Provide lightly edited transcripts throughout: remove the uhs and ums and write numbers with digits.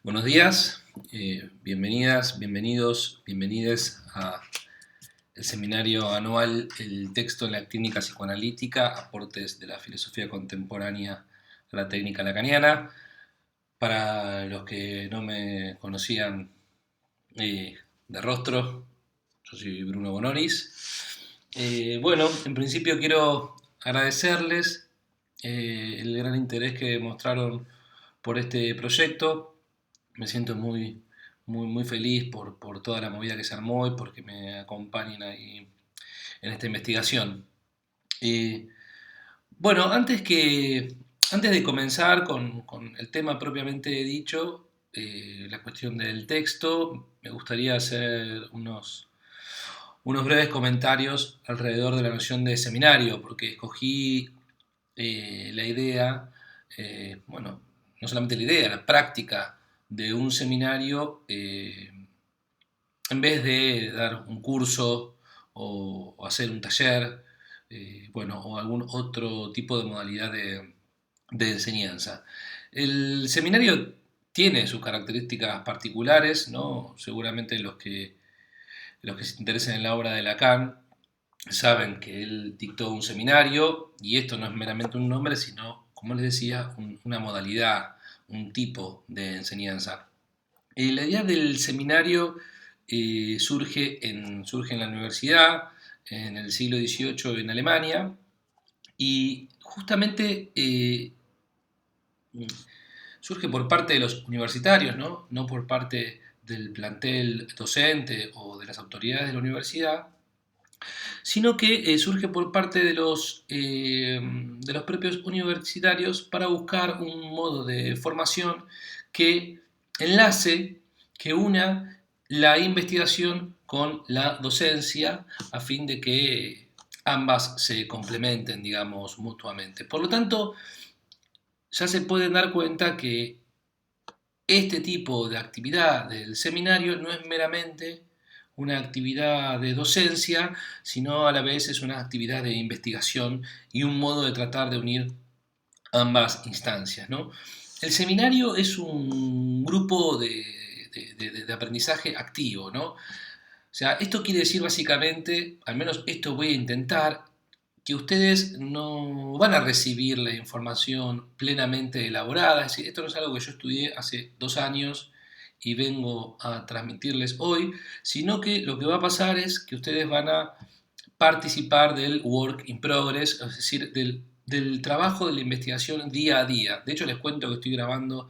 Buenos días, bienvenidas, bienvenidos, bienvenides a el seminario anual El texto en la clínica psicoanalítica, aportes de la filosofía contemporánea a la técnica lacaniana. Para los que no me conocían de rostro, yo soy Bruno Bonoris. Bueno, en principio quiero agradecerles el gran interés que mostraron por este proyecto. Me siento muy feliz por toda la movida que se armó y porque me acompañen ahí en esta investigación. Eh, bueno, antes de comenzar con el tema propiamente dicho, la cuestión del texto, me gustaría hacer unos breves comentarios alrededor de la noción de seminario, porque escogí la idea, bueno, no solamente la idea, la práctica de un seminario, en vez de dar un curso o hacer un taller, bueno, o algún otro tipo de modalidad de enseñanza. El seminario tiene sus características particulares, ¿no? Seguramente los que se interesen en la obra de Lacan saben que él dictó un seminario y esto no es meramente un nombre, sino, como les decía, una modalidad, un tipo de enseñanza. La idea del seminario surge en la universidad, en el siglo XVIII en Alemania, y justamente surge por parte de los universitarios, ¿no? No por parte del plantel docente o de las autoridades de la universidad, sino que surge por parte de los propios universitarios para buscar un modo de formación que enlace, que una la investigación con la docencia a fin de que ambas se complementen, digamos, mutuamente. Por lo tanto, ya se pueden dar cuenta que este tipo de actividad del seminario no es meramente una actividad de docencia, sino a la vez es una actividad de investigación y un modo de tratar de unir ambas instancias, ¿no? El seminario es un grupo de aprendizaje activo, ¿no? O sea, esto quiere decir básicamente, al menos esto voy a intentar, que ustedes no van a recibir la información plenamente elaborada, es decir, esto no es algo que yo estudié hace 2 años y vengo a transmitirles hoy, sino que lo que va a pasar es que ustedes van a participar del work in progress, es decir, del trabajo de la investigación día a día. De hecho, les cuento que estoy grabando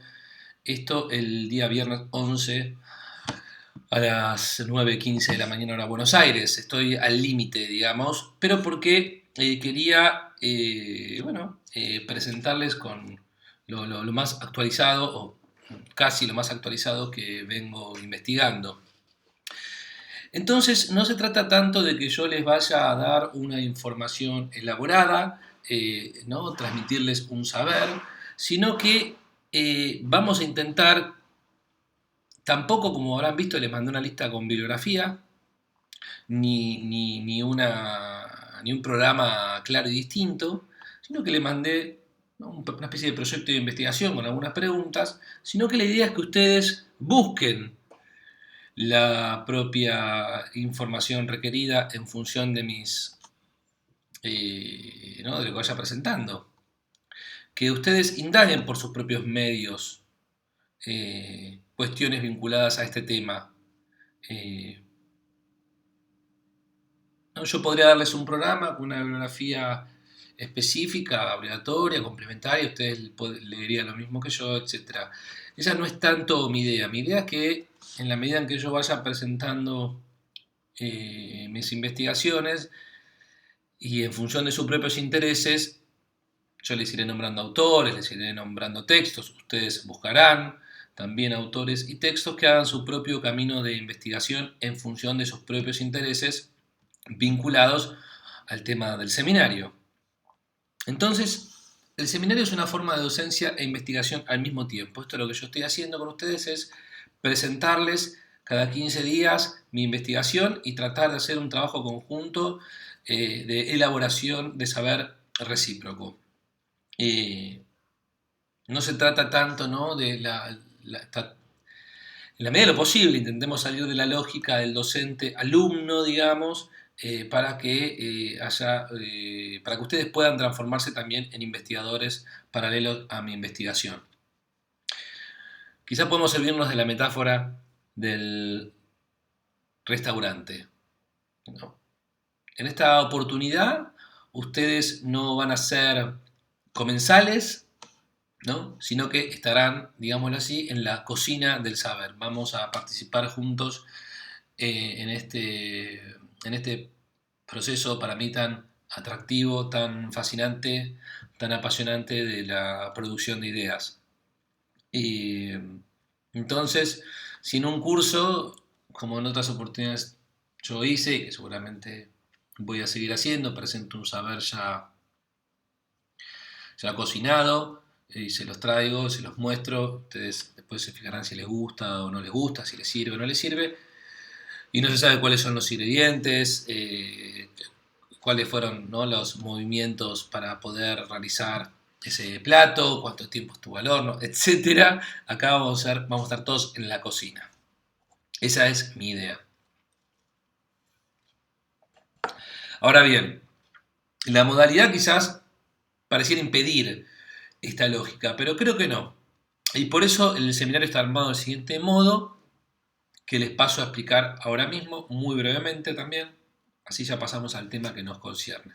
esto el día viernes 11 a las 9:15 de la mañana hora Buenos Aires. Estoy al límite, digamos, pero porque quería, bueno, presentarles con lo más actualizado o casi lo más actualizado que vengo investigando. Entonces, no se trata tanto de que yo les vaya a dar una información elaborada, ¿no? Transmitirles un saber, sino que vamos a intentar, tampoco como habrán visto, les mandé una lista con bibliografía, ni un programa claro y distinto, sino que le mandé, ¿no?, una especie de proyecto de investigación con algunas preguntas, sino que la idea es que ustedes busquen la propia información requerida en función de ¿no?, de lo que vaya presentando. Que ustedes indaguen por sus propios medios cuestiones vinculadas a este tema. ¿No? Yo podría darles un programa con una bibliografía específica, obligatoria, complementaria, ustedes leerían lo mismo que yo, etc. Esa no es tanto mi idea. Mi idea es que en la medida en que yo vaya presentando mis investigaciones y en función de sus propios intereses, yo les iré nombrando autores, les iré nombrando textos, ustedes buscarán también autores y textos que hagan su propio camino de investigación en función de sus propios intereses vinculados al tema del seminario. Entonces, el seminario es una forma de docencia e investigación al mismo tiempo. Esto es lo que yo estoy haciendo con ustedes, es presentarles cada 15 días mi investigación y tratar de hacer un trabajo conjunto de elaboración de saber recíproco. No se trata tanto, ¿no?, de en la medida de lo posible, intentemos salir de la lógica del docente-alumno, digamos, para que para que ustedes puedan transformarse también en investigadores paralelos a mi investigación. Quizá podemos servirnos de la metáfora del restaurante, ¿no? En esta oportunidad, ustedes no van a ser comensales, ¿no? Sino que estarán, digámoslo así, en la cocina del saber. Vamos a participar juntos en este proceso para mí tan atractivo, tan fascinante, tan apasionante de la producción de ideas. Y entonces, si en un curso, como en otras oportunidades yo hice, y que seguramente voy a seguir haciendo, presento un saber ya cocinado, y se los traigo, se los muestro, ustedes después se fijarán si les gusta o no les gusta, si les sirve o no les sirve, y no se sabe cuáles son los ingredientes, cuáles fueron, ¿no?, los movimientos para poder realizar ese plato, cuánto tiempo estuvo al horno, etcétera. Acá vamos a estar todos en la cocina. Esa es mi idea. Ahora bien, la modalidad quizás pareciera impedir esta lógica, pero creo que no. Y por eso el seminario está armado del siguiente modo, que les paso a explicar ahora mismo, muy brevemente también, así ya pasamos al tema que nos concierne.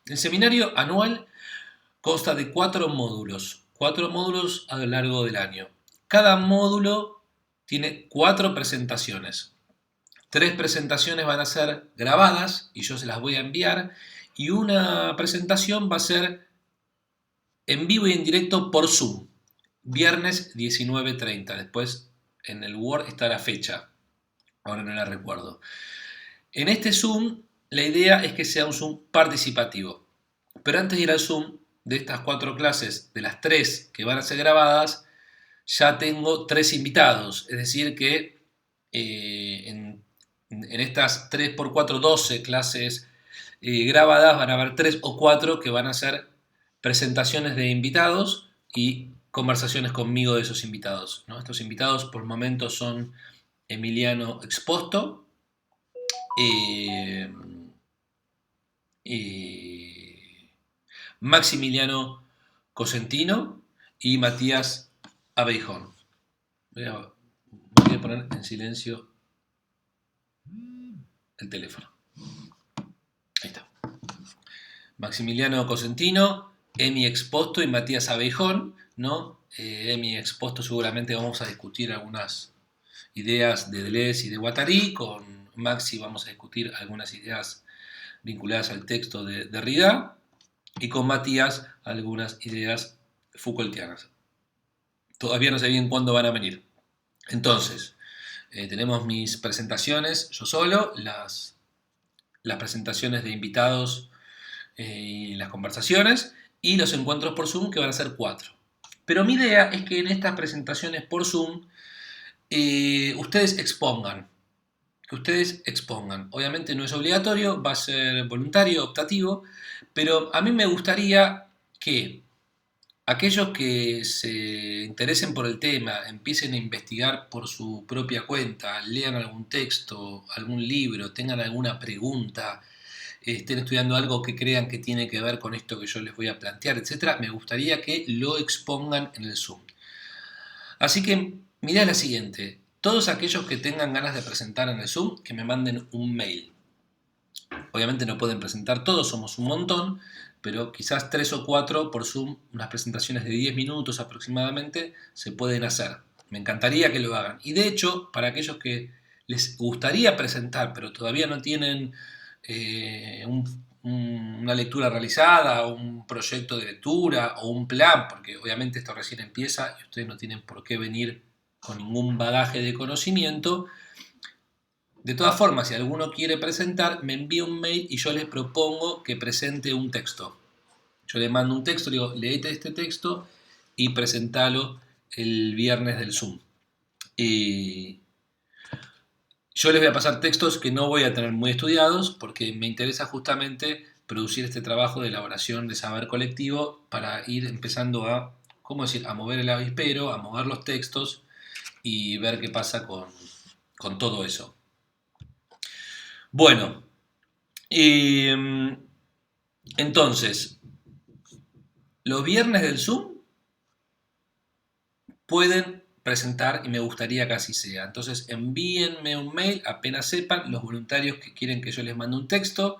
El seminario anual consta de 4 módulos a lo largo del año. Cada módulo tiene 4 presentaciones. 3 presentaciones van a ser grabadas y yo se las voy a enviar, y una presentación va a ser en vivo y en directo por Zoom, viernes 19:30. Después en el Word está la fecha, ahora no la recuerdo. En este Zoom la idea es que sea un Zoom participativo, pero antes de ir al Zoom de estas 4 clases, de las 3 que van a ser grabadas, ya tengo 3 invitados, es decir que en estas 3 por 4, 12 clases grabadas van a haber 3 o 4 que van a ser presentaciones de invitados y conversaciones conmigo de esos invitados, ¿no? Estos invitados por momentos son Emiliano Exposto, Maximiliano Cosentino y Matías Abeijón. Voy a poner en silencio el teléfono. Ahí está. Maximiliano Cosentino, Emi Exposto y Matías Abeijón, ¿no? Emi Exposto seguramente vamos a discutir algunas ideas de Deleuze y de Guattari. Con Maxi vamos a discutir algunas ideas vinculadas al texto de Derrida, y con Matías algunas ideas Foucaultianas. Todavía no sé bien cuándo van a venir. Entonces, tenemos mis presentaciones, yo solo, las presentaciones de invitados y las conversaciones, y los encuentros por Zoom, que van a ser 4. Pero mi idea es que en estas presentaciones por Zoom ustedes expongan. Obviamente no es obligatorio, va a ser voluntario, optativo, pero a mí me gustaría que aquellos que se interesen por el tema, empiecen a investigar por su propia cuenta, lean algún texto, algún libro, tengan alguna pregunta, estén estudiando algo que crean que tiene que ver con esto que yo les voy a plantear, etc., me gustaría que lo expongan en el Zoom. Así que mi idea es la siguiente: todos aquellos que tengan ganas de presentar en el Zoom, que me manden un mail. Obviamente no pueden presentar todos, somos un montón, pero quizás 3 o 4 por Zoom, unas presentaciones de 10 minutos aproximadamente, se pueden hacer. Me encantaría que lo hagan. Y de hecho, para aquellos que les gustaría presentar, pero todavía no tienen una lectura realizada, o un proyecto de lectura, o un plan, porque obviamente esto recién empieza y ustedes no tienen por qué venir con ningún bagaje de conocimiento. De todas formas, si alguno quiere presentar, me envía un mail y yo les propongo que presente un texto. Yo le mando un texto, le digo, léete este texto y presentalo el viernes del Zoom. Yo les voy a pasar textos que no voy a tener muy estudiados, porque me interesa justamente producir este trabajo de elaboración de saber colectivo para ir empezando a, ¿cómo decir?, a mover el avispero, a mover los textos y ver qué pasa con todo eso. Bueno, entonces, los viernes del Zoom pueden presentar y me gustaría que así sea. Entonces envíenme un mail apenas sepan los voluntarios que quieren que yo les mande un texto,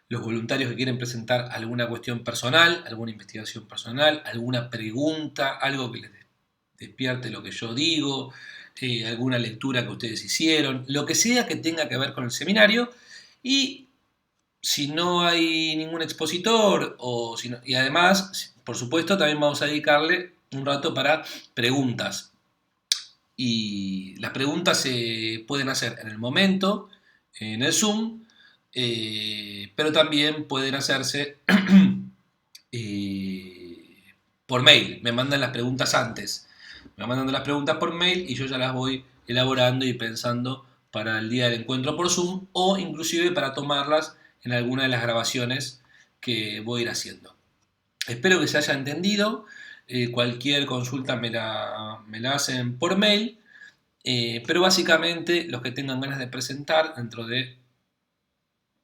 los voluntarios que quieren presentar alguna cuestión personal, alguna investigación personal, alguna pregunta, algo que les despierte lo que yo digo, alguna lectura que ustedes hicieron, lo que sea que tenga que ver con el seminario. Y si no hay ningún expositor, y además, por supuesto, también vamos a dedicarle un rato para preguntas. Y las preguntas se pueden hacer en el momento, en el Zoom, pero también pueden hacerse por mail. Me mandan las preguntas antes. Me mandan las preguntas por mail y yo ya las voy elaborando y pensando para el día del encuentro por Zoom o inclusive para tomarlas en alguna de las grabaciones que voy a ir haciendo. Espero que se haya entendido. Cualquier consulta me la hacen por mail. Pero básicamente los que tengan ganas de presentar dentro de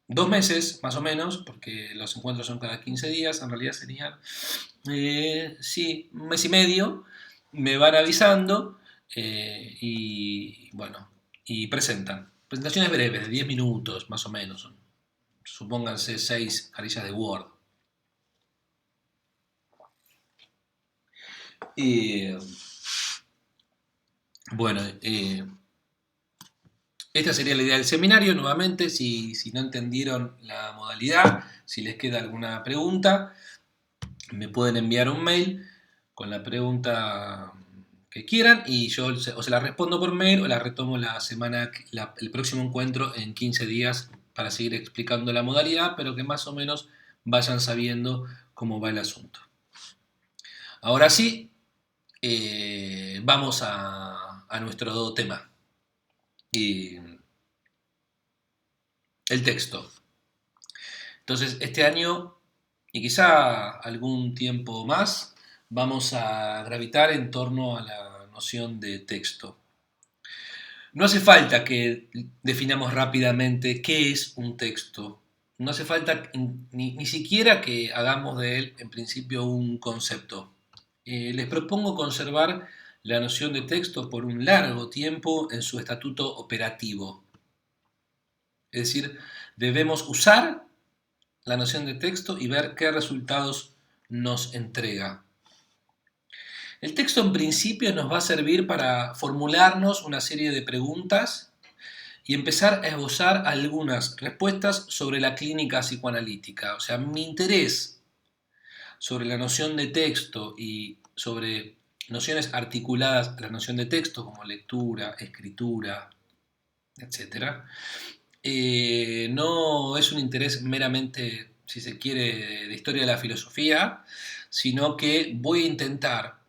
2 meses, más o menos, porque los encuentros son cada 15 días, en realidad serían, sí, un mes y medio, me van avisando y bueno, y presentan. Presentaciones breves, de 10 minutos, más o menos. Supónganse 6 carillas de Word. Eh, bueno, esta sería la idea del seminario. Nuevamente, si no entendieron la modalidad, si les queda alguna pregunta, me pueden enviar un mail con la pregunta que quieran y yo o se la respondo por mail o la retomo el próximo encuentro en 15 días para seguir explicando la modalidad, pero que más o menos vayan sabiendo cómo va el asunto. Ahora sí, vamos a nuestro tema. El texto. Entonces, este año y quizá algún tiempo más, vamos a gravitar en torno a la noción de texto. No hace falta que definamos rápidamente qué es un texto. No hace falta ni siquiera que hagamos de él, en principio, un concepto. Les propongo conservar la noción de texto por un largo tiempo en su estatuto operativo. Es decir, debemos usar la noción de texto y ver qué resultados nos entrega. El texto en principio nos va a servir para formularnos una serie de preguntas y empezar a esbozar algunas respuestas sobre la clínica psicoanalítica. O sea, mi interés sobre la noción de texto y sobre nociones articuladas a la noción de texto como lectura, escritura, etc. No es un interés meramente, si se quiere, de historia de la filosofía, sino que voy a intentar,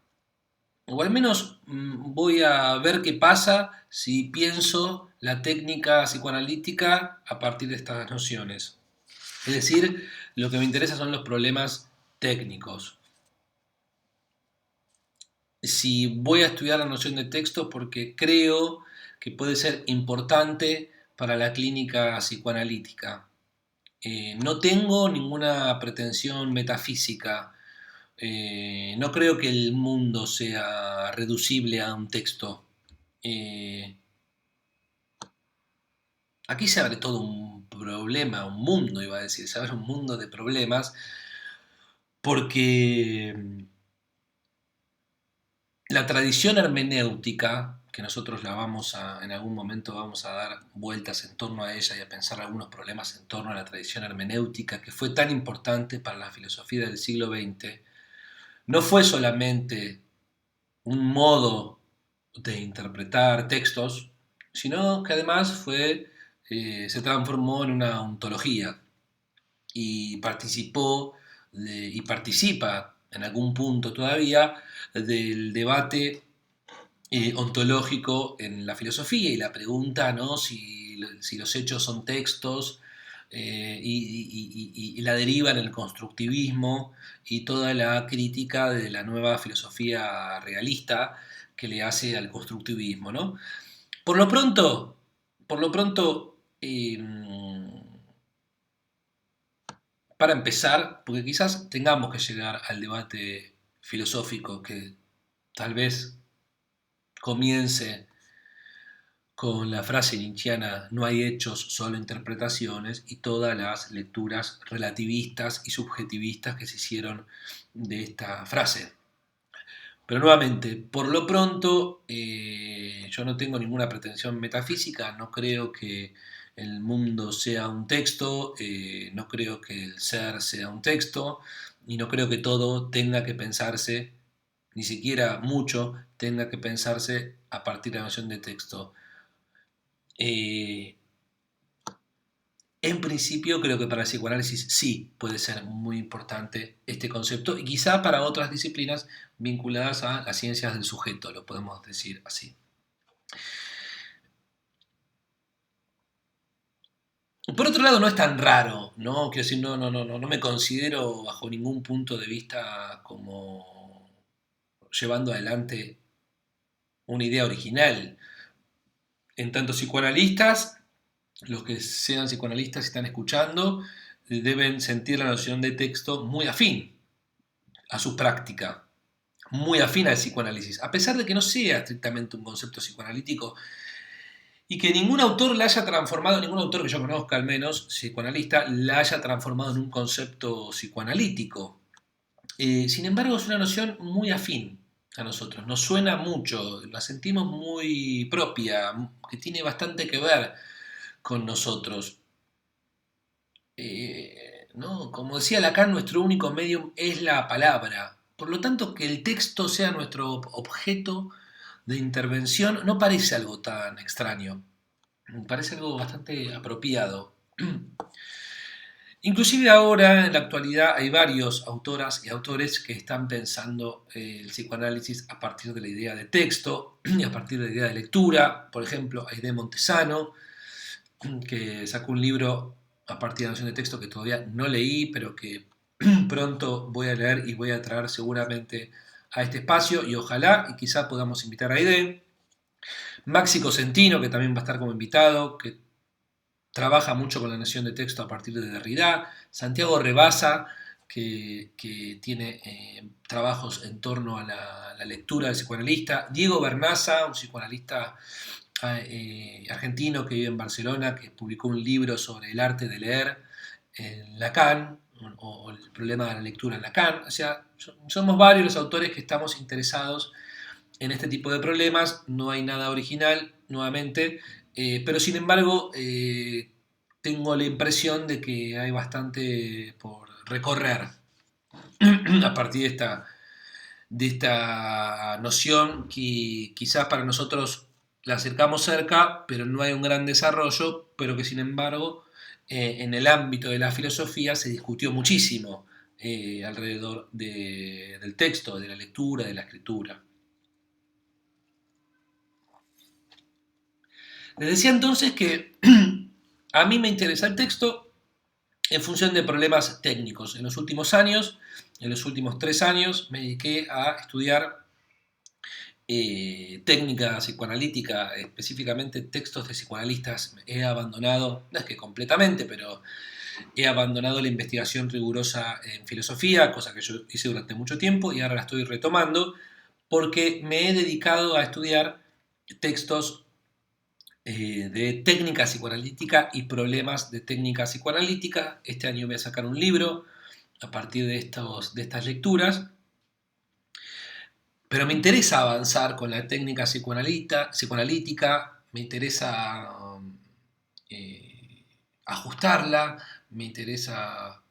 o al menos voy a ver qué pasa si pienso la técnica psicoanalítica a partir de estas nociones. Es decir, lo que me interesa son los problemas técnicos. Si voy a estudiar la noción de texto porque creo que puede ser importante para la clínica psicoanalítica. No tengo ninguna pretensión metafísica. No creo que el mundo sea reducible a un texto. Eh, Aquí se abre todo un problema, un mundo, iba a decir, se abre un mundo de problemas porque la tradición hermenéutica, que nosotros en algún momento vamos a dar vueltas en torno a ella y a pensar algunos problemas en torno a la tradición hermenéutica que fue tan importante para la filosofía del siglo XX, no fue solamente un modo de interpretar textos, sino que además se transformó en una ontología y y participa en algún punto todavía del debate ontológico en la filosofía y la pregunta, ¿no? si los hechos son textos y la deriva en el constructivismo y toda la crítica de la nueva filosofía realista que le hace al constructivismo, ¿no? Por lo pronto, para empezar, porque quizás tengamos que llegar al debate filosófico que tal vez comience con la frase nietzscheana "no hay hechos, solo interpretaciones", y todas las lecturas relativistas y subjetivistas que se hicieron de esta frase. Pero nuevamente, por lo pronto, yo no tengo ninguna pretensión metafísica, no creo que el mundo sea un texto, no creo que el ser sea un texto, y no creo que todo tenga que pensarse, ni siquiera mucho, tenga que pensarse a partir de la noción de texto. Eh, en principio creo que para el psicoanálisis sí puede ser muy importante este concepto y quizá para otras disciplinas vinculadas a las ciencias del sujeto, lo podemos decir así. Por otro lado, no es tan raro, ¿no? Quiero decir, no me considero bajo ningún punto de vista como llevando adelante una idea original. En tanto psicoanalistas, los que sean psicoanalistas y están escuchando, deben sentir la noción de texto muy afín a su práctica, muy afín al psicoanálisis, a pesar de que no sea estrictamente un concepto psicoanalítico y que ningún autor la haya transformado, ningún autor que yo conozca al menos, psicoanalista, la haya transformado en un concepto psicoanalítico. Sin embargo, es una noción muy afín a nosotros, nos suena mucho, la sentimos muy propia, que tiene bastante que ver con nosotros. ¿No? Como decía Lacan, nuestro único medium es la palabra. Por lo tanto, que el texto sea nuestro objeto de intervención no parece algo tan extraño, parece algo bastante apropiado. Inclusive ahora, en la actualidad, hay varios autoras y autores que están pensando el psicoanálisis a partir de la idea de texto y a partir de la idea de lectura. Por ejemplo, Aide Montesano, que sacó un libro a partir de la noción de texto que todavía no leí, pero que pronto voy a leer y voy a traer seguramente a este espacio, y ojalá y quizá podamos invitar a Aide. Maxi Cosentino, que también va a estar como invitado, que trabaja mucho con la noción de texto a partir de Derrida. Santiago Rebasa, que tiene trabajos en torno a la lectura del psicoanalista. Diego Bernaza, un psicoanalista argentino que vive en Barcelona, que publicó un libro sobre el arte de leer en Lacan, o el problema de la lectura en Lacan. O sea, somos varios los autores que estamos interesados en este tipo de problemas. No hay nada original, nuevamente, pero sin embargo tengo la impresión de que hay bastante por recorrer a partir de esta noción que quizás para nosotros la acercamos cerca, pero no hay un gran desarrollo, pero que sin embargo en el ámbito de la filosofía se discutió muchísimo alrededor del texto, de la lectura, de la escritura. Les decía entonces que a mí me interesa el texto en función de problemas técnicos. En los últimos años, en los últimos 3 años, me dediqué a estudiar técnica psicoanalítica, específicamente textos de psicoanalistas. He abandonado, no es que completamente, pero he abandonado la investigación rigurosa en filosofía, cosa que yo hice durante mucho tiempo y ahora la estoy retomando, porque me he dedicado a estudiar textos de técnica psicoanalítica y problemas de técnica psicoanalítica. Este año voy a sacar un libro a partir de estas lecturas, pero me interesa avanzar con la técnica psicoanalítica, me interesa ajustarla, me interesa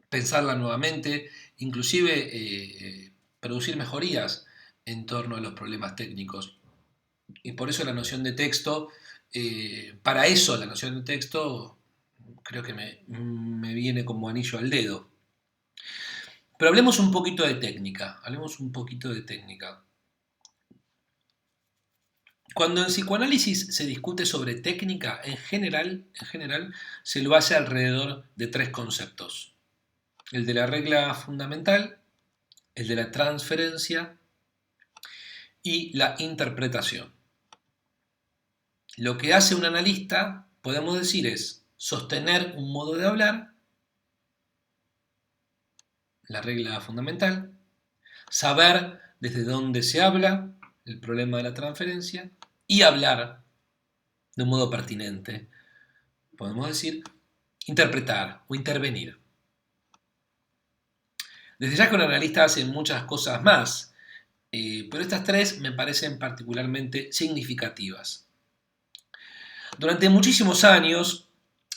pensarla nuevamente, inclusive producir mejorías en torno a los problemas técnicos. Y por eso la noción de texto, para eso la noción de texto creo que me viene como anillo al dedo. Pero hablemos un poquito de técnica, hablemos un poquito de técnica. Cuando en psicoanálisis se discute sobre técnica, en general se lo hace alrededor de 3 conceptos. El de la regla fundamental, el de la transferencia y la interpretación. Lo que hace un analista, podemos decir, es sostener un modo de hablar, la regla fundamental, saber desde dónde se habla, el problema de la transferencia, y hablar de un modo pertinente, podemos decir, interpretar o intervenir. Desde ya que un analista hace muchas cosas más, pero estas tres me parecen particularmente significativas. Durante muchísimos años,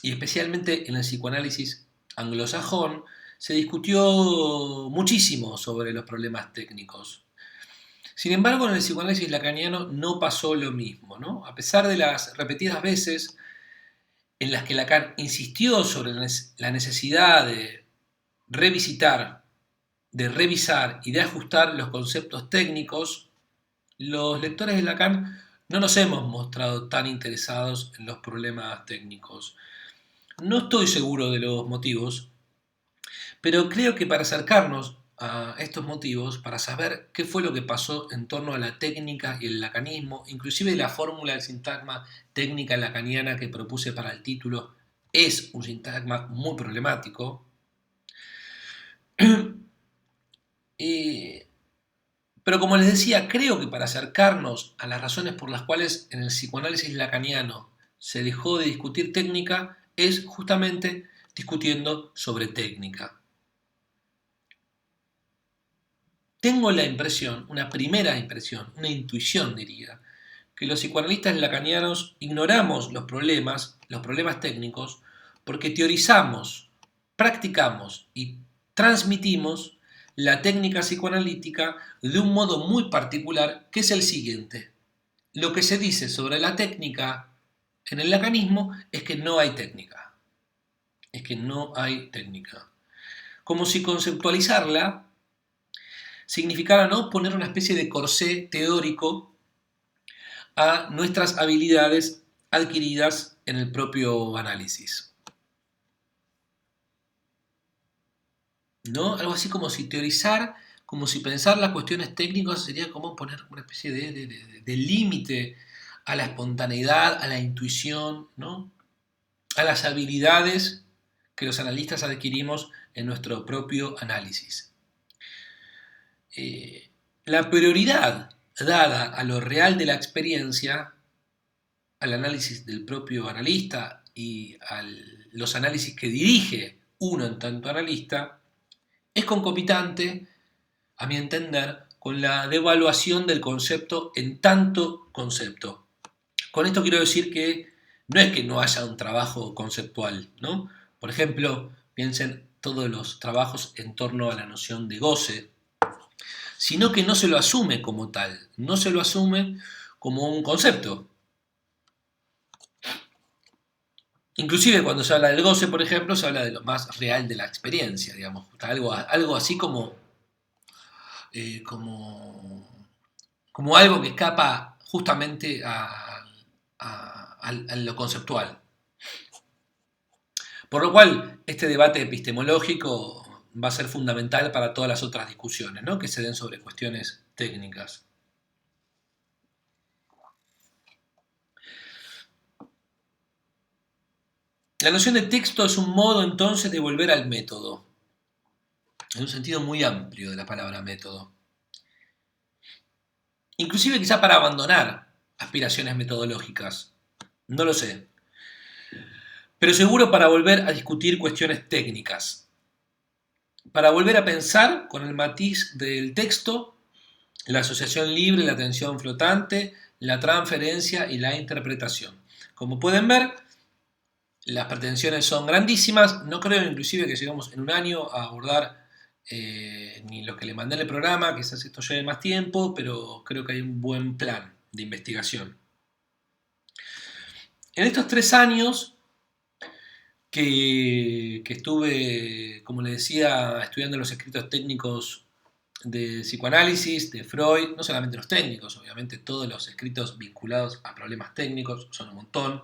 y especialmente en el psicoanálisis anglosajón, se discutió muchísimo sobre los problemas técnicos. Sin embargo, en el psicoanálisis lacaniano no pasó lo mismo, ¿no? A pesar de las repetidas veces en las que Lacan insistió sobre la necesidad de revisitar, de revisar y de ajustar los conceptos técnicos, los lectores de Lacan no nos hemos mostrado tan interesados en los problemas técnicos. No estoy seguro de los motivos, pero creo que para acercarnos a estos motivos, para saber qué fue lo que pasó en torno a la técnica y el lacanismo, inclusive la fórmula del sintagma técnica lacaniana que propuse para el título es un sintagma muy problemático. Pero como les decía, creo que para acercarnos a las razones por las cuales en el psicoanálisis lacaniano se dejó de discutir técnica es justamente discutiendo sobre técnica. Tengo la impresión, una primera impresión, una intuición diría, que los psicoanalistas lacanianos ignoramos los problemas técnicos, porque teorizamos, practicamos y transmitimos la técnica psicoanalítica de un modo muy particular, que es el siguiente. Lo que se dice sobre la técnica en el lacanismo es que no hay técnica. Es que no hay técnica. Como si conceptualizarla significara no poner una especie de corsé teórico a nuestras habilidades adquiridas en el propio análisis. ¿No? Algo así como si teorizar, como si pensar las cuestiones técnicas sería como poner una especie de límite a la espontaneidad, a la intuición, ¿no? A las habilidades que los analistas adquirimos en nuestro propio análisis. La prioridad dada a lo real de la experiencia, al análisis del propio analista y a los análisis que dirige uno en tanto analista, es concomitante, a mi entender, con la devaluación del concepto en tanto concepto. Con esto quiero decir que no haya un trabajo conceptual, ¿no? Por ejemplo, piensen todos los trabajos en torno a la noción de goce, sino que no se lo asume como tal, no se lo asume como un concepto. Inclusive cuando se habla del goce, por ejemplo, se habla de lo más real de la experiencia, digamos, algo así como algo que escapa justamente a lo conceptual. Por lo cual, este debate epistemológico va a ser fundamental para todas las otras discusiones, ¿no?, que se den sobre cuestiones técnicas. La noción de texto es un modo entonces de volver al método, en un sentido muy amplio de la palabra método. Inclusive quizá para abandonar aspiraciones metodológicas, no lo sé. Pero seguro para volver a discutir cuestiones técnicas, para volver a pensar con el matiz del texto, la asociación libre, la atención flotante, la transferencia y la interpretación. Como pueden ver, las pretensiones son grandísimas, no creo inclusive que lleguemos en un año a abordar ni lo que le mandé en el programa, quizás esto lleve más tiempo, pero creo que hay un buen plan de investigación. En estos 3 años que estuve, como les decía, estudiando los escritos técnicos de psicoanálisis, de Freud, no solamente los técnicos, obviamente todos los escritos vinculados a problemas técnicos, son un montón.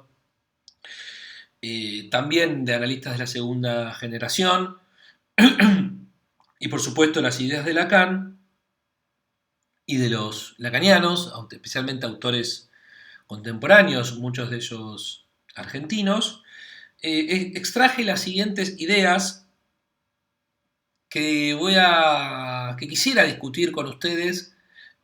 También de analistas de la segunda generación, y por supuesto las ideas de Lacan. y de los lacanianos, especialmente autores contemporáneos, muchos de ellos argentinos, extraje las siguientes ideas que quisiera discutir con ustedes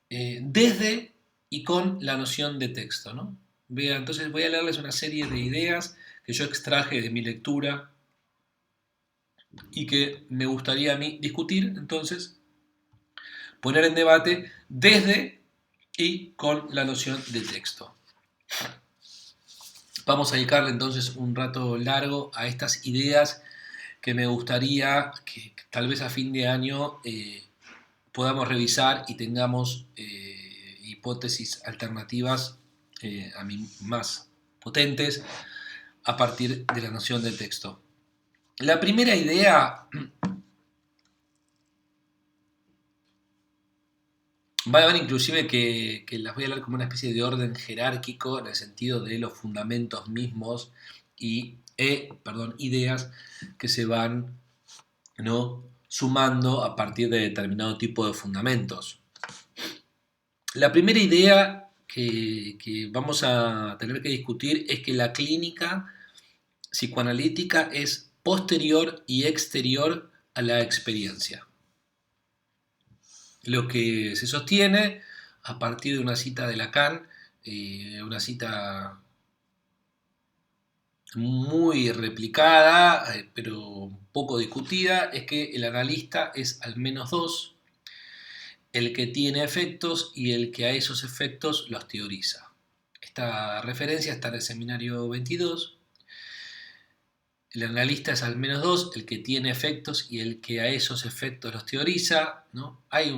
desde y con la noción de texto, ¿no? Entonces voy a leerles una serie de ideas que yo extraje de mi lectura y que me gustaría a mí discutir, entonces, poner en debate desde y con la noción de texto. Vamos a dedicarle entonces un rato largo a estas ideas que me gustaría que tal vez a fin de año podamos revisar y tengamos hipótesis alternativas a mí más potentes a partir de la noción del texto. La primera idea va a haber inclusive que las voy a hablar como una especie de orden jerárquico en el sentido de los fundamentos mismos y ideas que se van, ¿no?, sumando a partir de determinado tipo de fundamentos. La primera idea que vamos a tener que discutir es que la clínica psicoanalítica es posterior y exterior a la experiencia. Lo que se sostiene a partir de una cita de Lacan, una cita muy replicada, pero poco discutida, es que el analista es al menos dos, el que tiene efectos y el que a esos efectos los teoriza. Esta referencia está en el seminario 22. El analista es al menos dos, el que tiene efectos y el que a esos efectos los teoriza, ¿no? Hay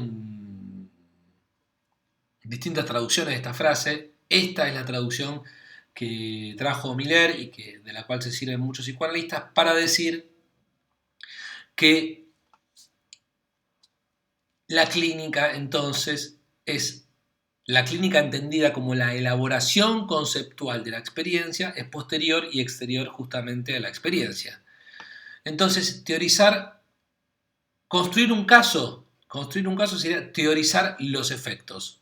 distintas traducciones de esta frase. Esta es la traducción que trajo Miller y de la cual se sirven muchos psicoanalistas para decir que la clínica entonces es la clínica entendida como la elaboración conceptual de la experiencia, es posterior y exterior justamente a la experiencia. Entonces, construir un caso sería teorizar los efectos.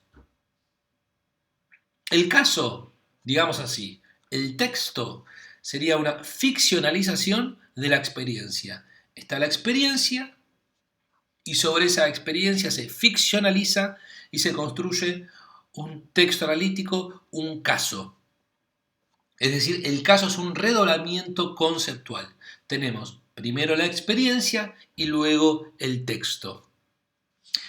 El caso, digamos así, el texto sería una ficcionalización de la experiencia. Está la experiencia y sobre esa experiencia se ficcionaliza y se construye un texto analítico, un caso. Es decir, el caso es un redoblamiento conceptual. Tenemos primero la experiencia y luego el texto.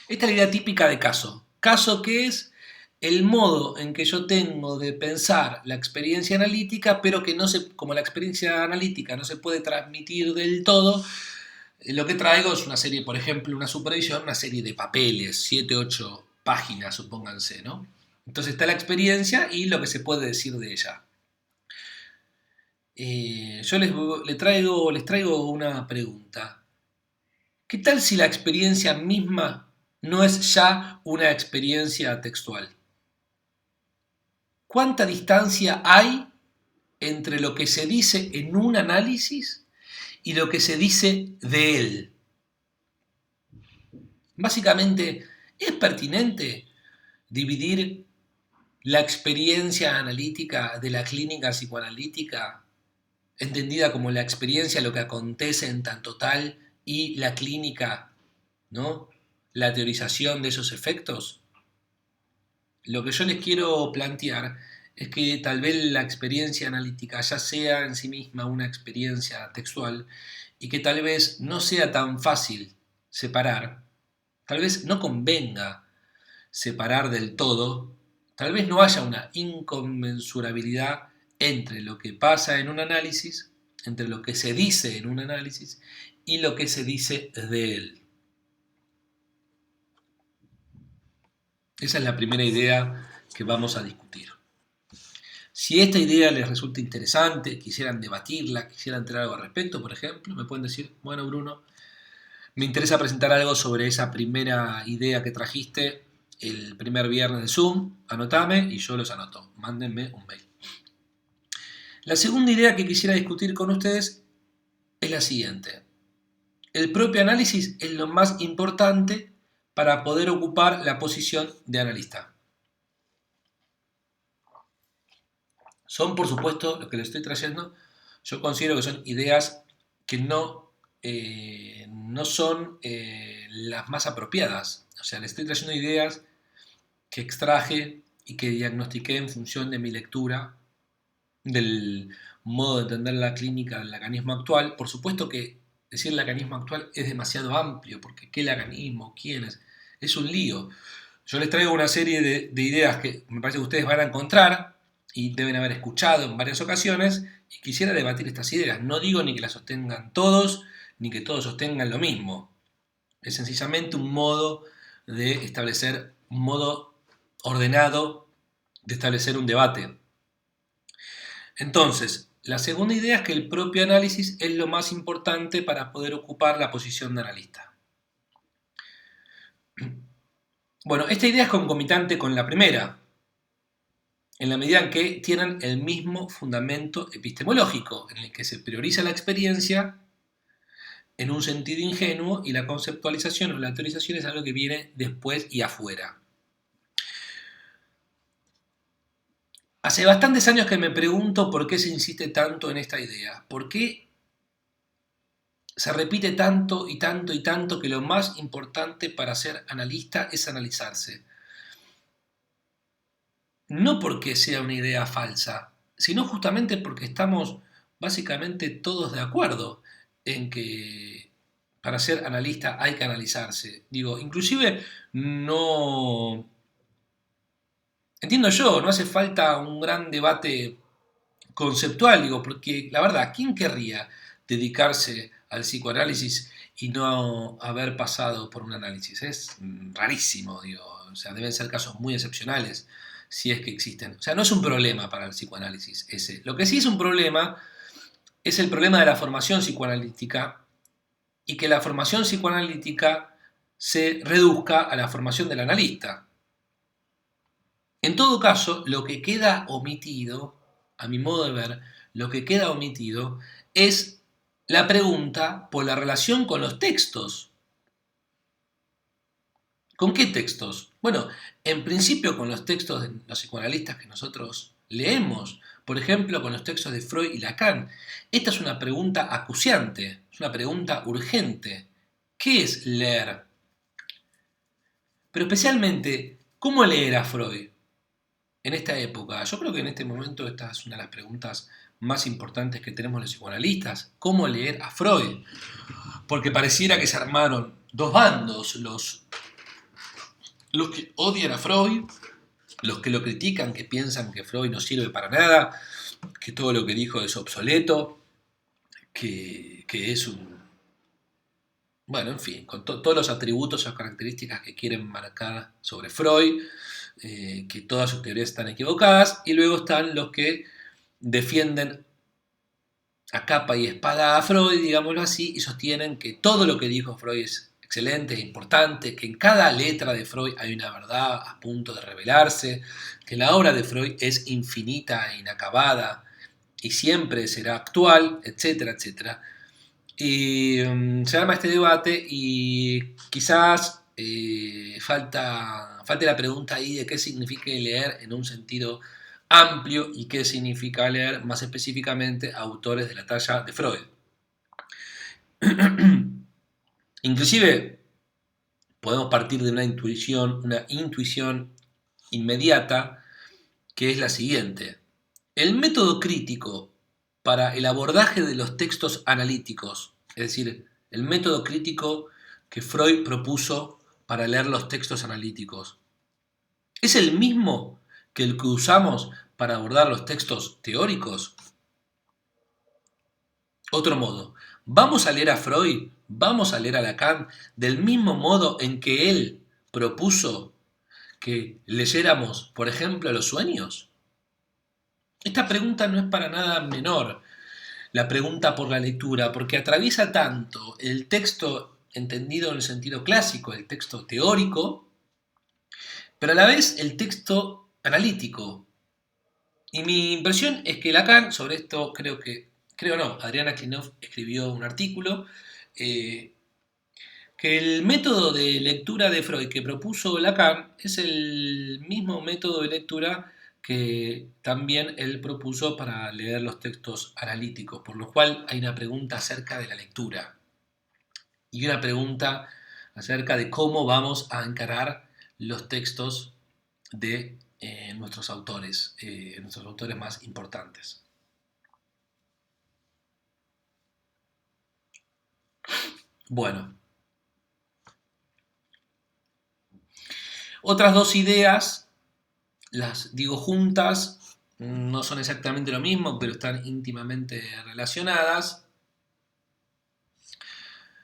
Esta es la idea típica de caso. Caso que es el modo en que yo tengo de pensar la experiencia analítica, pero que como la experiencia analítica no se puede transmitir del todo, lo que traigo es una serie, por ejemplo, una supervisión, una serie de papeles, 7, 8 páginas, supónganse, ¿no? Entonces está la experiencia y lo que se puede decir de ella. Yo les traigo una pregunta. ¿Qué tal si la experiencia misma no es ya una experiencia textual? ¿Cuánta distancia hay entre lo que se dice en un análisis y lo que se dice de él? Básicamente, ¿es pertinente dividir la experiencia analítica de la clínica psicoanalítica, entendida como la experiencia, lo que acontece en tanto tal, y la clínica, ¿no?, la teorización de esos efectos? Lo que yo les quiero plantear es que tal vez la experiencia analítica ya sea en sí misma una experiencia textual y que tal vez no sea tan fácil separar, tal vez no convenga separar del todo, tal vez no haya una inconmensurabilidad entre lo que pasa en un análisis, entre lo que se dice en un análisis y lo que se dice de él. Esa es la primera idea que vamos a discutir. Si esta idea les resulta interesante, quisieran debatirla, quisieran tener algo al respecto, por ejemplo, me pueden decir, bueno, Bruno, me interesa presentar algo sobre esa primera idea que trajiste el primer viernes de Zoom, anotame y yo los anoto, mándenme un mail. La segunda idea que quisiera discutir con ustedes es la siguiente. El propio análisis es lo más importante para poder ocupar la posición de analista. Son, por supuesto, lo que les estoy trayendo, yo considero que son ideas que no son las más apropiadas. O sea, les estoy trayendo ideas que extraje y que diagnostiqué en función de mi lectura del modo de entender la clínica del lacanismo actual. Por supuesto que decir lacanismo actual es demasiado amplio, porque ¿qué lacanismo? ¿Quiénes? Es un lío. Yo les traigo una serie de ideas que me parece que ustedes van a encontrar y deben haber escuchado en varias ocasiones, y quisiera debatir estas ideas. No digo ni que las sostengan todos, ni que todos sostengan lo mismo. Es sencillamente un modo de establecer, un modo ordenado de establecer un debate. Entonces, la segunda idea es que el propio análisis es lo más importante para poder ocupar la posición de analista. Bueno, esta idea es concomitante con la primera, en la medida en que tienen el mismo fundamento epistemológico, en el que se prioriza la experiencia en un sentido ingenuo y la conceptualización o la teorización es algo que viene después y afuera. Hace bastantes años que me pregunto por qué se insiste tanto en esta idea, por qué se repite tanto y tanto y tanto que lo más importante para ser analista es analizarse. No porque sea una idea falsa, sino justamente porque estamos básicamente todos de acuerdo en que para ser analista hay que analizarse. Digo, inclusive no... Entiendo yo, no hace falta un gran debate conceptual, digo, porque la verdad, ¿quién querría dedicarse al psicoanálisis y no haber pasado por un análisis? Es rarísimo, digo, o sea, deben ser casos muy excepcionales, si es que existen. O sea, no es un problema para el psicoanálisis ese. Lo que sí es un problema es el problema de la formación psicoanalítica, y que la formación psicoanalítica se reduzca a la formación del analista. En todo caso, lo que queda omitido, a mi modo de ver, lo que queda omitido es la pregunta por la relación con los textos. ¿Con qué textos? Bueno, en principio con los textos de los psicoanalistas que nosotros leemos, por ejemplo, con los textos de Freud y Lacan. Esta es una pregunta acuciante, es una pregunta urgente. ¿Qué es leer? Pero especialmente, ¿cómo leer a Freud en esta época? Yo creo que en este momento esta es una de las preguntas más importantes que tenemos los psicoanalistas. ¿Cómo leer a Freud? Porque pareciera que se armaron dos bandos, los que odian a Freud, los que lo critican, que piensan que Freud no sirve para nada, que todo lo que dijo es obsoleto, que es un... Bueno, en fin, con todos los atributos o características que quieren marcar sobre Freud, que todas sus teorías están equivocadas, y luego están los que defienden a capa y espada a Freud, digámoslo así, y sostienen que todo lo que dijo Freud es excelente, es importante, que en cada letra de Freud hay una verdad a punto de revelarse, que la obra de Freud es infinita e inacabada y siempre será actual, etcétera, etcétera. Y se arma este debate y quizás falte la pregunta ahí de qué significa leer en un sentido amplio y qué significa leer más específicamente a autores de la talla de Freud. Inclusive podemos partir de una intuición inmediata, que es la siguiente. El método crítico para el abordaje de los textos analíticos, es decir, el método crítico que Freud propuso para leer los textos analíticos, ¿es el mismo que el que usamos para abordar los textos teóricos? Otro modo, ¿vamos a leer a Freud? ¿Vamos a leer a Lacan del mismo modo en que él propuso que leyéramos, por ejemplo, los sueños? Esta pregunta no es para nada menor, la pregunta por la lectura, porque atraviesa tanto el texto entendido en el sentido clásico, el texto teórico, pero a la vez el texto analítico. Y mi impresión es que Lacan, sobre esto creo no, Adriana Klinov escribió un artículo, que que el método de lectura de Freud que propuso Lacan es el mismo método de lectura que también él propuso para leer los textos analíticos, por lo cual hay una pregunta acerca de la lectura y una pregunta acerca de cómo vamos a encarar los textos de nuestros autores más importantes. Bueno, otras dos ideas, las digo juntas, no son exactamente lo mismo, pero están íntimamente relacionadas,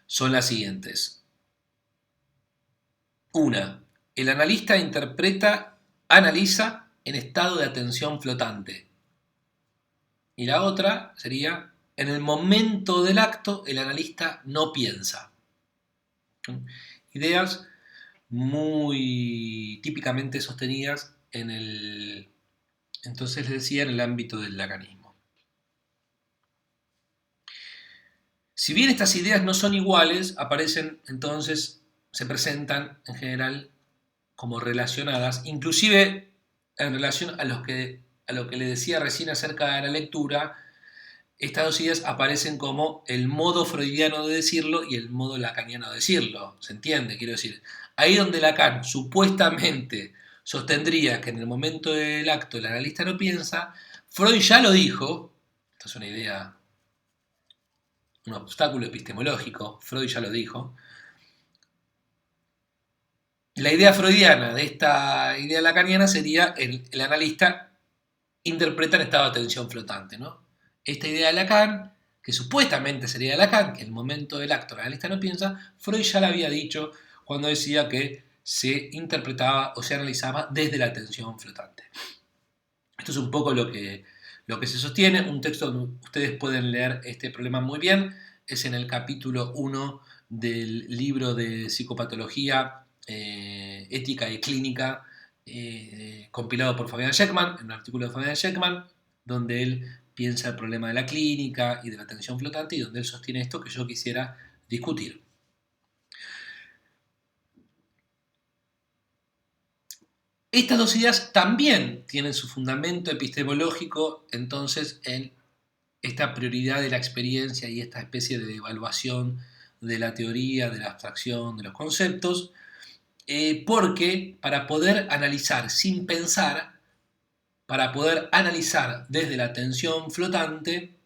son las siguientes. Una, el analista analiza en estado de atención flotante. Y la otra sería, en el momento del acto, el analista no piensa. Ideas muy típicamente sostenidas entonces les decía, en el ámbito del lacanismo. Si bien estas ideas no son iguales, se presentan en general como relacionadas, inclusive en relación a lo que le decía recién acerca de la lectura. Estas dos ideas aparecen como el modo freudiano de decirlo y el modo lacaniano de decirlo. ¿Se entiende? Quiero decir, ahí donde Lacan supuestamente sostendría que en el momento del acto el analista no piensa, Freud ya lo dijo. Esta es una idea, un obstáculo epistemológico, Freud ya lo dijo. La idea freudiana de esta idea lacaniana sería el analista interpreta en estado de atención flotante, ¿no? Esta idea de Lacan, que supuestamente sería de Lacan, que en el momento del acto el analista no piensa, Freud ya la había dicho cuando decía que se interpretaba o se analizaba desde la atención flotante. Esto es un poco lo que se sostiene. Un texto donde ustedes pueden leer este problema muy bien es en el capítulo 1 del libro de psicopatología, ética y clínica, compilado por Fabian Sheckman, en un artículo de Fabian Sheckman, donde él piensa el problema de la clínica y de la atención flotante y donde él sostiene esto que yo quisiera discutir. Estas dos ideas también tienen su fundamento epistemológico, entonces, en esta prioridad de la experiencia y esta especie de evaluación de la teoría, de la abstracción, de los conceptos, porque para poder analizar sin pensar, para poder analizar desde la atención flotante,